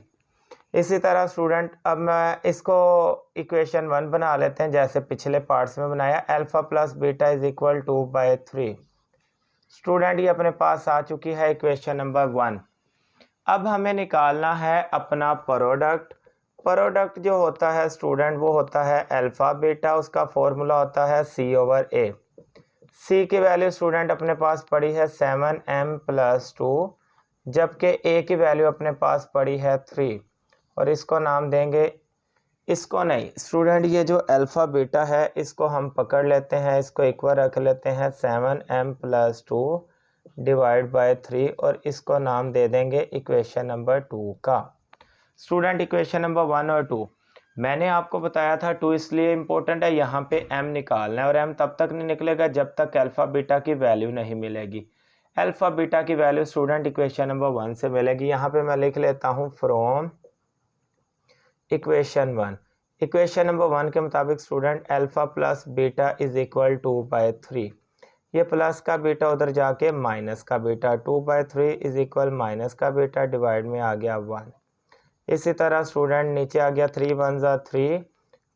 इसी तरह स्टूडेंट अब मैं इसको इक्वेशन 1 बना लेते हैं जैसे पिछले पार्ट्स में बनाया। Alpha plus beta is equal 2/3। Student ये अपने पास आ चुकी है इक्वेशन नंबर 1। अब हमें निकालना है अपना प्रोडक्ट। प्रोडक्ट जो होता है स्टूडेंट वो होता है अल्फ़ा बीटा, उसका फॉर्मूला होता है c/a। c की वैल्यू स्टूडेंट अपने पास पड़ी है 7m + 2 जबकि a की वैल्यू अपने पास पड़ी है 3 और इसको नाम देंगे, इसको नहीं स्टूडेंट, ये जो अल्फ़ा बीटा है इसको हम पकड़ लेते हैं, इसको इक्वल रख लेते हैं 7m + 2 डिवाइड बाय 3 और इसको नाम दे देंगे इक्वेशन नंबर 2 का। स्टूडेंट इक्वेशन नंबर 1 और 2 मैंने आपको बताया था 2 इसलिए इम्पोर्टेंट है, यहाँ पे m निकालना है और m तब तक नहीं निकलेगा जब तक अल्फ़ा बीटा की वैल्यू नहीं मिलेगी। अल्फ़ा बीटा की वैल्यू स्टूडेंट इक्वेशन नंबर 1 से मिलेगी। यहाँ पे मैं लिख लेता हूँ फ्रॉम इक्वेशन 1। इक्वेशन नंबर 1 के मुताबिक student alpha plus beta is equal 2/3। ये प्लस का बीटा उधर जाके माइनस का बीटा, 2/3 इज इक्वल माइनस का बीटा डिवाइड में आ गया 1। इसी तरह स्टूडेंट नीचे आ गया 3 1 ज़ा 3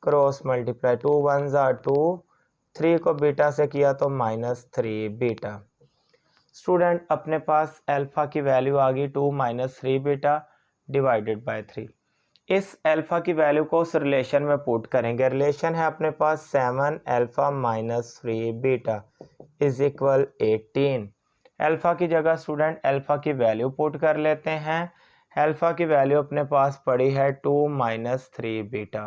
क्रॉस मल्टीप्लाई 2 1 ज़ा 2, 3 को बीटा से किया तो -3 बीटा। स्टूडेंट अपने पास अल्फ़ा की वैल्यू आ गई 2 - 3 बीटा डिवाइडेड बाय 3। इस अल्फ़ा की वैल्यू को उस रिलेशन में पुट करेंगे। रिलेशन है अपने पास 7 alpha - 3 beta is equal 18। Alpha की जगह स्टूडेंट अल्फ़ा की वैल्यू पुट कर लेते हैं। अल्फ़ा की वैल्यू अपने पास पड़ी है 2 - 3 बीटा।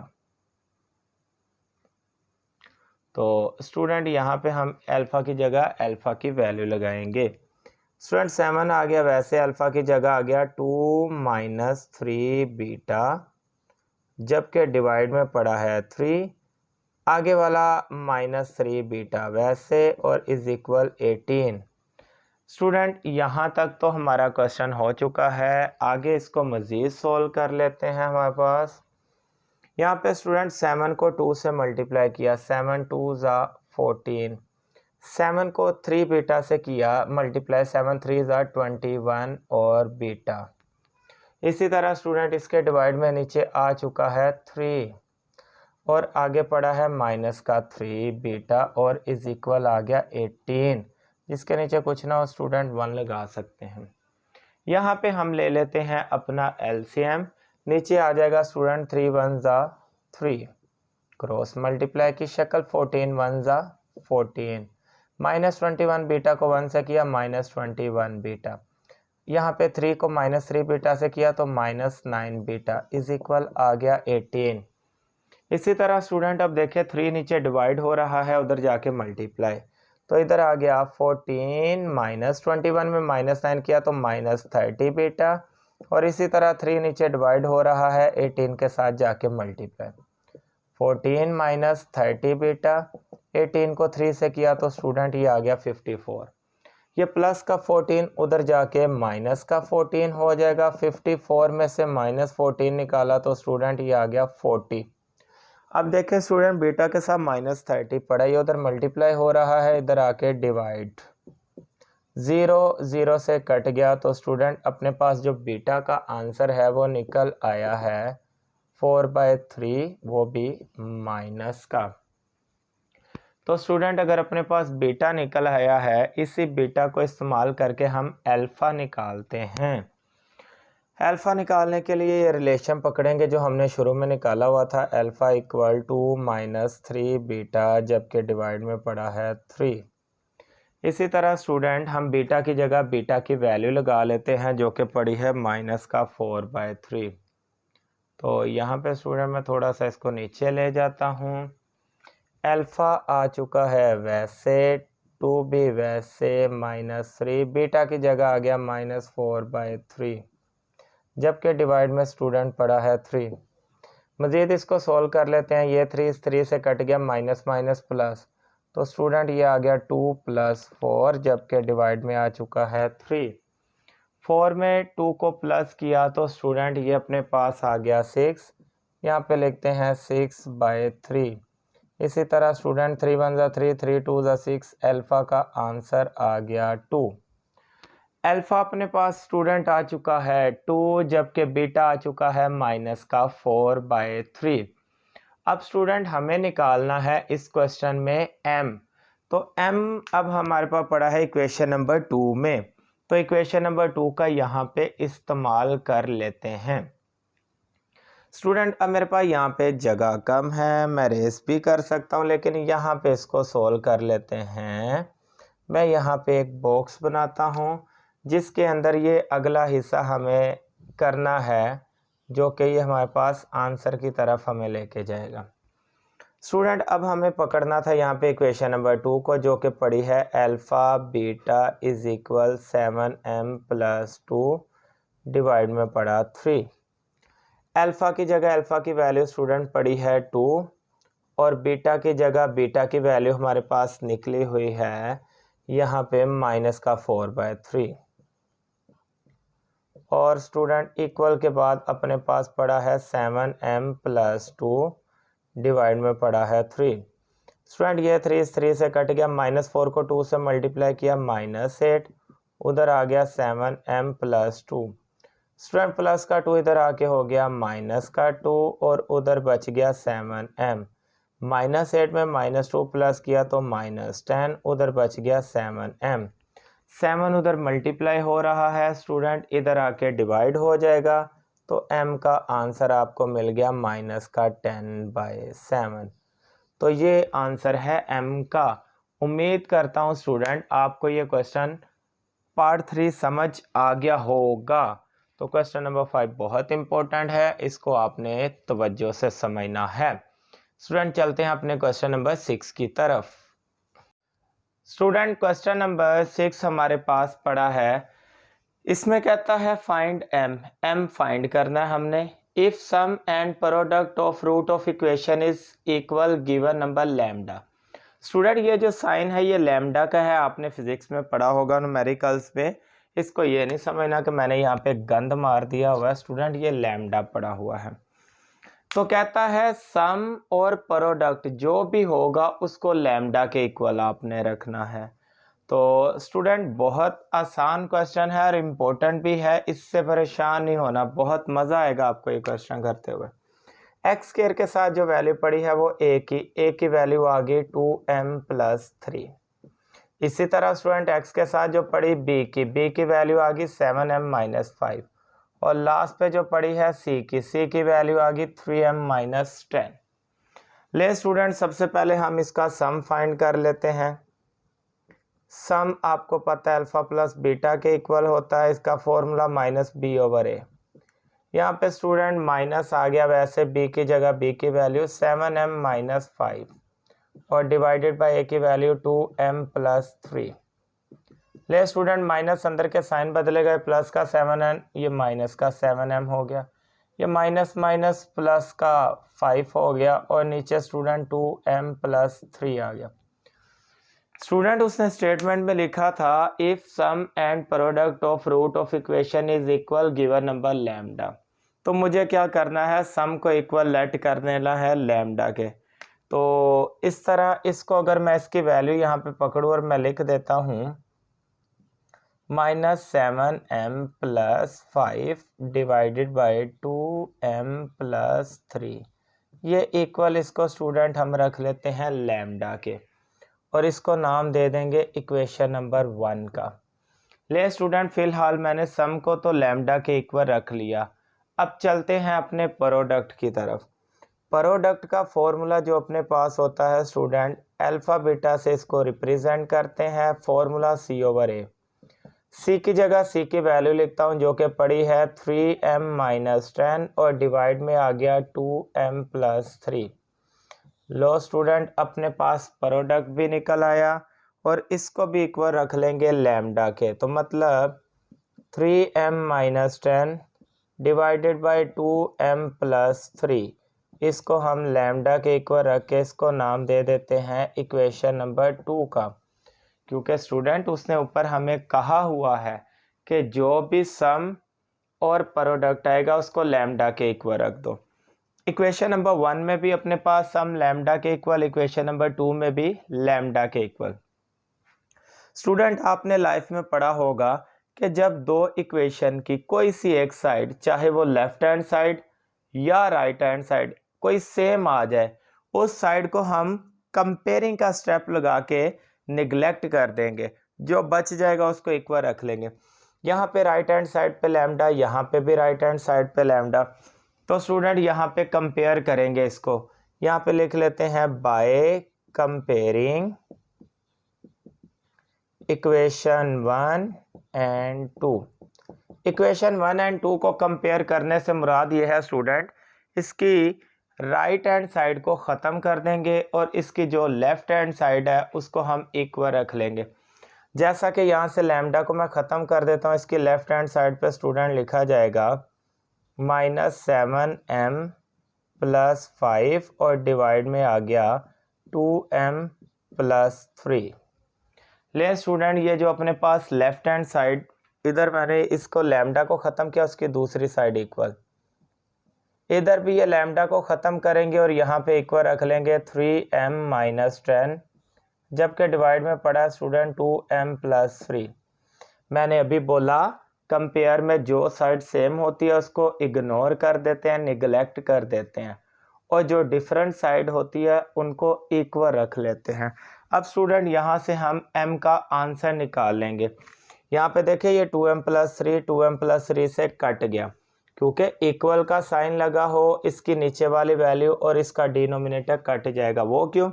तो स्टूडेंट यहाँ पे हम अल्फ़ा की जगह अल्फ़ा की वैल्यू लगाएंगे। स्टूडेंट 7 आ गया, वैसे अल्फ़ा की जगह आ गया 2 - 3 बीटा जबकि डिवाइड में पड़ा है 3, आगे वाला -3 बीटा वैसे और इज इक्वल 18। स्टूडेंट यहाँ तक तो हमारा क्वेश्चन हो चुका है। आगे इसको मज़ीद सोल्व कर लेते हैं। हमारे पास यहाँ पे स्टूडेंट 7 को 2 से मल्टीप्लाई किया, 7 2 ज़ा 14, 7 को 3 बीटा से किया मल्टीप्लाई, 7 3 ज़ा 21 और बीटा। इसी तरह स्टूडेंट इसके डिवाइड में नीचे आ चुका है 3 और आगे पड़ा है माइनस का 3 बीटा और इज इक्वल आ गया 18, जिसके नीचे कुछ ना हो स्टूडेंट 1 लगा सकते हैं। यहाँ पे हम ले लेते हैं अपना एलसीएम। नीचे आ जाएगा स्टूडेंट 3 1 ज़ा 3 क्रॉस मल्टीप्लाई की शक्ल 14 1 ज़ा 14, -21 बीटा को 1 से किया -21 बीटा। यहाँ पे 3 को -3 बीटा से किया तो -9 बीटा इज इक्वल आ गया 18। इसी तरह स्टूडेंट अब देखें 3 नीचे डिवाइड हो रहा है, उधर जाके मल्टीप्लाई, तो इधर आ गया 14 -21 में -9 किया तो -30 बीटा और इसी तरह 3 नीचे डिवाइड हो रहा है 18 के साथ जाके मल्टीप्लाई, 14 - 30 बीटा, 18 को 3 से किया तो स्टूडेंट ये आ गया 54। ये प्लस का 14 उधर जाके माइनस का 14 हो जाएगा। 54 में से -14 निकाला तो स्टूडेंट ये आ गया 40। अब देखें स्टूडेंट, बीटा के साथ -30 पड़ा, ये उधर मल्टीप्लाई हो रहा है, इधर आके डिवाइड, 0 0 से कट गया, तो स्टूडेंट अपने पास जो बीटा का आंसर है वो निकल आया है 4/3, वो भी माइनस का। तो स्टूडेंट अगर अपने पास बीटा निकल आया है, इसी बीटा को इस्तेमाल करके हम अल्फ़ा निकालते हैं। अल्फ़ा निकालने के लिए ये रिलेशन पकड़ेंगे जो हमने शुरू में निकाला हुआ था, अल्फ़ा इक्वल टू -3 बीटा, जबकि डिवाइड में पड़ा है 3। इसी तरह स्टूडेंट हम बीटा की जगह बीटा की वैल्यू लगा लेते हैं जो कि पड़ी है -4/3। तो यहाँ पे स्टूडेंट मैं थोड़ा सा इसको नीचे ले जाता हूँ। अल्फ़ा आ चुका है वैसे, 2 भी वैसे, -3, बीटा की जगह आ गया -4/3, जबकि डिवाइड में स्टूडेंट पड़ा है 3। मज़ीद इसको सोल्व कर लेते हैं, ये 3 इस 3 से कट गया, माइनस माइनस प्लस, तो स्टूडेंट ये आ गया 2 + 4, जबकि डिवाइड में आ चुका है 3। 4 में 2 को प्लस किया तो स्टूडेंट ये अपने पास आ गया 6, यहाँ पे लिखते हैं 6/3। इसी तरह स्टूडेंट 3 1 ज़ा 3, 3 2 ज़ा 6, अल्फ़ा का आंसर आ गया 2। अल्फ़ा अपने पास स्टूडेंट आ चुका है 2, जबकि बीटा आ चुका है -4/3। अब स्टूडेंट हमें निकालना है इस क्वेश्चन में m। तो m अब हमारे पास पड़ा है इक्वेशन नंबर 2 में, तो इक्वेशन नंबर 2 का यहाँ पे इस्तेमाल कर लेते हैं। स्टूडेंट अब मेरे पास यहाँ पे जगह कम है, मैं रेस भी कर सकता हूँ, लेकिन यहाँ पे इसको सोल्व कर लेते हैं। मैं यहाँ पे एक बॉक्स बनाता हूँ जिसके अंदर ये अगला हिस्सा हमें करना है, जो कि ये हमारे पास आंसर की तरफ हमें लेके जाएगा। स्टूडेंट अब हमें पकड़ना था यहाँ पे इक्वेशन नंबर 2 को, जो कि पड़ी है alpha beta is equal 7m + 2, divide में पड़ा 3। अल्फ़ा की जगह अल्फ़ा की वैल्यू स्टूडेंट पड़ी है 2, और बीटा की जगह बीटा की वैल्यू हमारे पास निकली हुई है यहाँ पे -4/3। और स्टूडेंट इक्वल के बाद अपने पास पड़ा है 7m + 2, डिवाइड में पड़ा है 3। स्टूडेंट ये 3 इस 3 से कट गया, -4 को 2 से मल्टीप्लाई किया, -8, उधर आ गया 7m + 2। स्टूडेंट प्लस का 2 इधर आके हो गया माइनस का 2, और उधर बच गया 7m। -8 में -2 प्लस किया तो -10, उधर बच गया 7m। 7 उधर मल्टीप्लाई हो रहा है स्टूडेंट, इधर आके डिवाइड हो जाएगा, तो m का आंसर आपको मिल गया -10/7। तो ये आंसर है m का। उम्मीद करता हूँ स्टूडेंट आपको ये क्वेश्चन पार्ट 3 समझ आ गया होगा। तो क्वेश्चन नंबर 5 बहुत इंपॉर्टेंट है, इसको आपने तवज्जो से समझना है। स्टूडेंट चलते हैं अपने क्वेश्चन नंबर 6 की तरफ। स्टूडेंट क्वेश्चन नंबर 6 हमारे पास पड़ा है, इसमें कहता है फाइंड m फाइंड करना है हमने। If sum and product of root of equation is equal given number lambda. Student ये जो साइन है ये लैम्डा का है, आपने फिजिक्स में पढ़ा होगा न्यूमेरिकल्स में। इसको ये नहीं समझना कि मैंने यहाँ पे गंद मार दिया हुआ है, स्टूडेंट ये लैम्डा पड़ा हुआ है। तो कहता है सम और प्रोडक्ट जो भी होगा उसको लैम्डा के इक्वल आपने रखना है। तो स्टूडेंट बहुत आसान क्वेश्चन है और इम्पोर्टेंट भी है, इससे परेशान नहीं होना, बहुत मज़ा आएगा आपको ये क्वेश्चन करते हुए। एक्स स्क्वायर के साथ जो वैल्यू पड़ी है वो ए की वैल्यू आ गई 2m + 3। इसी तरह स्टूडेंट एक्स के साथ जो पड़ी बी की वैल्यू आ गई 7m - 5, और लास्ट पे जो पड़ी है सी की वैल्यू आ गई 3m - 10। ले स्टूडेंट सबसे पहले हम इसका सम फाइंड कर लेते हैं। सम आपको पता है अल्फा प्लस बीटा के इक्वल होता है, इसका फॉर्मूला -b/a। यहाँ पे स्टूडेंट माइनस आ गया, वैसे b की जगह b की वैल्यू 7m - 5, और डिवाइडेड बाय a की वैल्यू 2m + 3। ले स्टूडेंट माइनस अंदर के साइन बदले गए, प्लस का 7m, ये माइनस का 7m हो गया, ये माइनस माइनस प्लस का 5 हो गया, और नीचे स्टूडेंट 2m + 3 आ गया। स्टूडेंट उसने स्टेटमेंट में लिखा था if sum and product of root of equation is equal given number lambda. तो मुझे क्या करना है, सम को इक्वल लेट कर देना है लैम्डा के। तो इस तरह इसको अगर मैं इसकी वैल्यू यहाँ पे पकड़ूँ और मैं लिख देता हूँ -7m + 5 डिवाइडेड बाई 2m + 3, ये इक्वल इसको स्टूडेंट हम रख लेते हैं लैम्डा के और इसको नाम दे देंगे इक्वेशन नंबर 1 का। ले स्टूडेंट फिलहाल मैंने सम को तो लैम्डा के इक्वल रख लिया। अब चलते हैं अपने प्रोडक्ट की तरफ। प्रोडक्ट का फॉर्मूला जो अपने पास होता है स्टूडेंट, अल्फा बीटा से इसको रिप्रेजेंट करते हैं, फॉर्मूला C/A। सी की जगह सी की वैल्यू लिखता हूँ जो कि पड़ी है 3m - 10 और डिवाइड में आ गया 2m + 3। लो स्टूडेंट अपने पास प्रोडक्ट भी निकल आया और इसको भी इक्वल रख लेंगे लैम्डा के। तो मतलब 3m - 10 डिवाइडेड बाई 2m + 3, इसको हम लैम्डा के इक्वल रख के इसको नाम दे देते हैं इक्वेशन नंबर 2 का, क्योंकि स्टूडेंट उसने ऊपर हमें कहा हुआ है कि जो भी सम और प्रोडक्ट आएगा उसको लैम्डा के इक्वल रख दो। इक्वेशन नंबर 1 में भी अपने पास सम लैम्डा के इक्वल, इक्वेशन नंबर 2 में भी लैम्डा के इक्वल। स्टूडेंट आपने लाइफ में पढ़ा होगा कि जब दो इक्वेशन की कोई सी एक साइड, चाहे वो लेफ्ट हैंड साइड या राइट हैंड साइड, कोई सेम आ जाए, उस साइड को हम कंपेयरिंग का स्टेप लगा के निगलेक्ट कर देंगे, जो बच जाएगा उसको इक्वल रख लेंगे। यहाँ पे राइट हैंड साइड पे लैम्डा, यहाँ पे भी राइट हैंड साइड पे लैम्डा। तो स्टूडेंट यहाँ पे कंपेयर करेंगे इसको, यहाँ पे लिख लेते हैं by comparing equation 1 and 2। Equation 1 and 2 को कंपेयर करने से मुराद ये है स्टूडेंट, इसकी राइट हैंड साइड को ख़त्म कर देंगे और इसकी जो लेफ्ट हैंड साइड है उसको हम इक्वल रख लेंगे। जैसा कि यहाँ से लैम्डा को मैं ख़त्म कर देता हूँ, इसकी लेफ्ट हैंड साइड पे स्टूडेंट लिखा जाएगा -7m + 5 और डिवाइड में आ गया 2m + 3। ले स्टूडेंट ये जो अपने पास लेफ्ट हैंड साइड, इधर मैंने इसको लैम्डा को ख़त्म किया, उसकी दूसरी साइड इक्वल, इधर भी ये लैम्डा को ख़त्म करेंगे और यहाँ पे इक्वल रख लेंगे 3m - 10, जबकि डिवाइड में पड़ा स्टूडेंट 2m + 3। मैंने अभी बोला कंपेयर में जो साइड सेम होती है उसको इग्नोर कर देते हैं, निगलेक्ट कर देते हैं, और जो डिफरेंट साइड होती है उनको इक्वल रख लेते हैं। अब स्टूडेंट यहाँ से हम m का आंसर निकाल लेंगे। यहाँ पे देखिए ये 2m + 3 2m + 3 से कट गया, क्योंकि इक्वल का साइन लगा हो, इसकी नीचे वाली वैल्यू और इसका डिनोमिनेटर कट जाएगा। वो क्यों?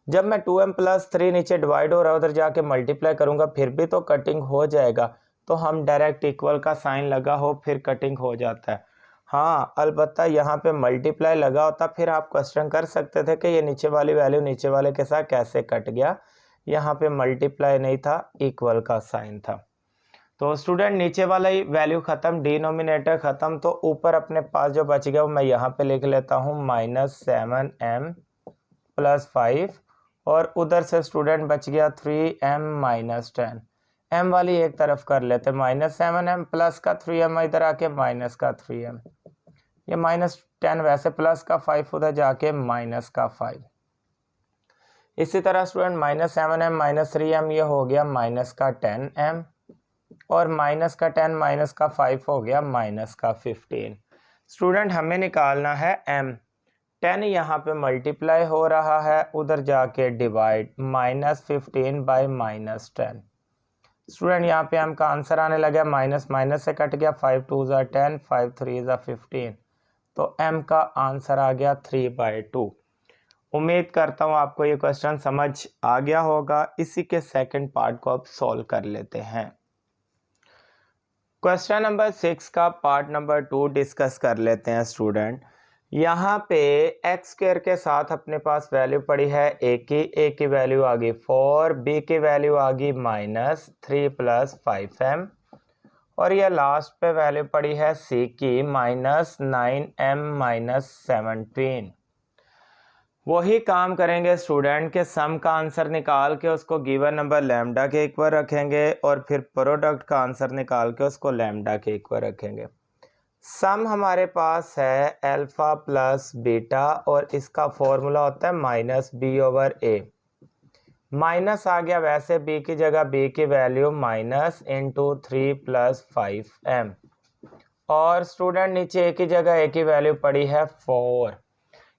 जब मैं 2m + 3 नीचे डिवाइड हो रहा है उधर जाके मल्टीप्लाई करूंगा फिर भी तो कटिंग हो जाएगा, तो हम डायरेक्ट इक्वल का साइन लगा हो फिर कटिंग हो जाता है। हाँ अलबत्ता यहाँ पे मल्टीप्लाई लगा होता फिर आप क्वेश्चन कर सकते थे कि ये नीचे वाली वैल्यू नीचे वाले के साथ कैसे कट गया। यहाँ पे मल्टीप्लाई नहीं था, इक्वल का साइन था। तो स्टूडेंट नीचे वाला ही वैल्यू ख़त्म, डिनोमिनेटर ख़त्म, तो ऊपर अपने पास जो बच गया वो मैं यहाँ पे लिख लेता हूँ -7m + 5 और उधर से स्टूडेंट बच गया 3m - 10। m वाली एक तरफ कर लेते, -7m प्लस का 3m इधर आके माइनस का 3m, ये -10 वैसे प्लस का 5 उधर जाके माइनस का 5। इसी तरह स्टूडेंट -7m - 3m ये हो गया माइनस का 10m और माइनस का 10 माइनस का 5 हो गया माइनस का 15। स्टूडेंट हमें निकालना है m। 10 यहाँ पे मल्टीप्लाई हो रहा है, उधर जाके डिवाइड, -15 बाई -10। स्टूडेंट यहाँ पे m का आंसर आने लगा, माइनस माइनस से कट गया, 5 2 ज़ा 10 5 3 ज़ा 15, तो m का आंसर आ गया 3/2। उम्मीद करता हूँ आपको ये क्वेश्चन समझ आ गया होगा। इसी के सेकंड पार्ट को अब सॉल्व कर लेते हैं। क्वेश्चन नंबर 6 का पार्ट नंबर 2 डिस्कस कर लेते हैं स्टूडेंट। यहाँ पे x² के साथ अपने पास वैल्यू पड़ी है a की वैल्यू आ गई 4, b की वैल्यू आ गई -3 + 5m और ये लास्ट पे वैल्यू पड़ी है c की -9m - 17। वही काम करेंगे स्टूडेंट के सम का आंसर निकाल के उसको गिवन नंबर लैम्डा के इक्वल रखेंगे और फिर प्रोडक्ट का आंसर निकाल के उसको लैम्डा के इक्वल रखेंगे। सम हमारे पास है अल्फ़ा प्लस बीटा और इसका फॉर्मूला होता है माइनस बी ओवर ए। माइनस आ गया, वैसे बी की जगह बी की value minus into 3 plus 5m और स्टूडेंट नीचे ए की जगह ए की वैल्यू पड़ी है 4।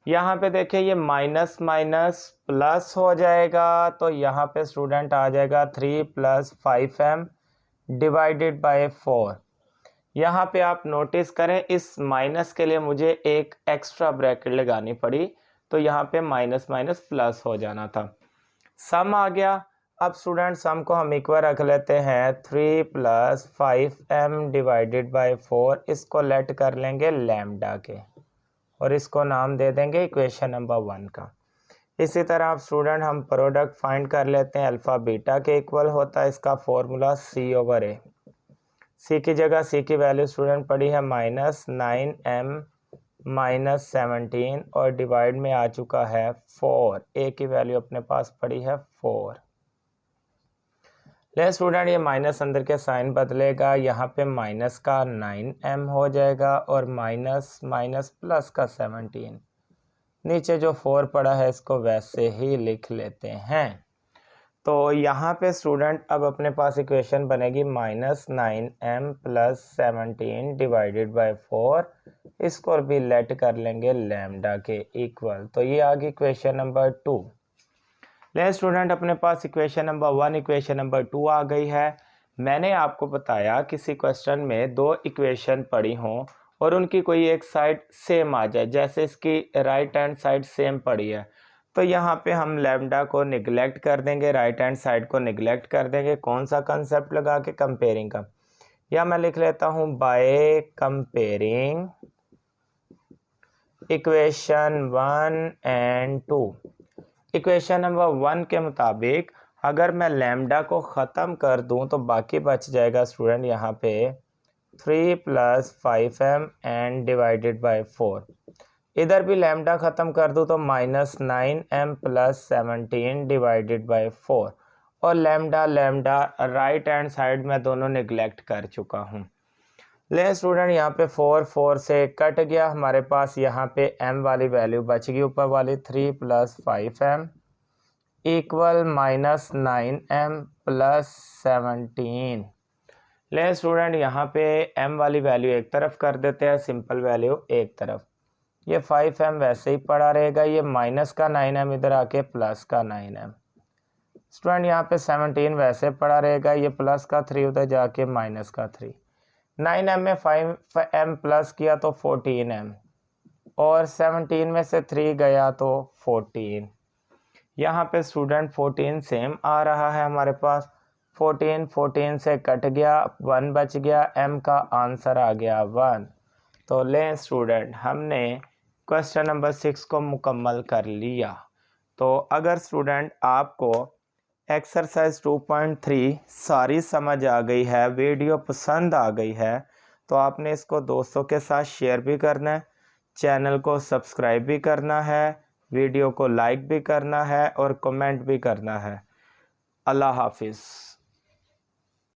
यहाँ पे देखिए ये माइनस माइनस प्लस हो जाएगा तो यहाँ पे स्टूडेंट आ जाएगा 3 प्लस 5m डिवाइडेड बाय 4। यहाँ पे आप नोटिस करें इस माइनस के लिए मुझे एक एक्स्ट्रा ब्रैकेट लगानी पड़ी, तो यहाँ पे माइनस माइनस प्लस हो जाना था। सम आ गया। अब स्टूडेंट सम को हम इक्वल रख लेते हैं 3 प्लस 5m डिवाइडेड बाय 4। इसको लेट कर लेंगे लैम्डा के और इसको नाम दे देंगे इक्वेशन नंबर 1 का। इसी तरह आप स्टूडेंट हम प्रोडक्ट फाइंड कर लेते हैं। अल्फ़ा बीटा के इक्वल होता है इसका फॉर्मूला c ओवर a। सी की जगह सी की वैल्यू स्टूडेंट पड़ी है माइनस 9m माइनस 17 और डिवाइड में आ चुका है 4। ए की वैल्यू अपने पास पड़ी है 4। ले स्टूडेंट ये माइनस अंदर के साइन बदलेगा, यहाँ पे माइनस का 9m हो जाएगा और माइनस माइनस प्लस का 17। नीचे जो 4 पड़ा है इसको वैसे ही लिख लेते हैं। तो यहाँ पे स्टूडेंट अब अपने पास इक्वेशन बनेगी minus 9m plus 17 divided by 4। इसको भी लेट कर लेंगे लैम्डा के इक्वल। तो ये आ गई इक्वेशन नंबर 2। ले स्टूडेंट अपने पास इक्वेशन नंबर 1 इक्वेशन नंबर 2 आ गई है। मैंने आपको बताया किसी क्वेश्चन में दो इक्वेशन पड़ी हों और उनकी कोई एक साइड सेम आ जाए, जैसे इसकी राइट हैंड साइड सेम पड़ी है तो यहाँ पे हम लैम्डा को निगलेक्ट कर देंगे, राइट हैंड साइड को निगलेक्ट कर देंगे। कौन सा कंसेप्ट लगा के? कंपेयरिंग का। या मैं लिख लेता हूँ by comparing equation 1 and 2। Equation number 1 के मुताबिक अगर मैं लैम्डा को ख़त्म कर दूं तो बाकी बच जाएगा स्टूडेंट यहाँ पे 3 plus 5m and divided by 4। इधर भी लैम्डा ख़त्म कर दूं तो minus 9m plus 17 divided by 4 और lambda lambda right hand side में दोनों निगलेक्ट कर चुका हूं। ले स्टूडेंट यहाँ पे 4 से कट गया, हमारे पास यहाँ पे m वाली वैल्यू बच गई ऊपर वाली 3 plus 5m equal minus 9m plus 17। ले स्टूडेंट यहाँ पे m वाली वैल्यू एक तरफ कर देते हैं, सिंपल वैल्यू एक तरफ। ये 5m वैसे ही पड़ा रहेगा, ये माइनस का 9m इधर आके प्लस का 9m। स्टूडेंट यहाँ पे 17 वैसे पड़ा रहेगा, ये प्लस का 3 उधर जाके माइनस का 3। 9m में 5m प्लस किया तो 14m और 17 में से 3 गया तो 14। यहाँ पे स्टूडेंट 14 सेम आ रहा है हमारे पास। 14 से कट गया, 1 बच गया, m का आंसर आ गया 1। तो लें स्टूडेंट हमने क्वेश्चन नंबर 6 को मुकम्मल कर लिया। तो अगर स्टूडेंट आपको एक्सरसाइज 2.3 सारी समझ आ गई है, वीडियो पसंद आ गई है, तो आपने इसको दोस्तों के साथ शेयर भी करना है, चैनल को सब्सक्राइब भी करना है, वीडियो को लाइक भी करना है और कमेंट भी करना है। अल्लाह हाफिज़।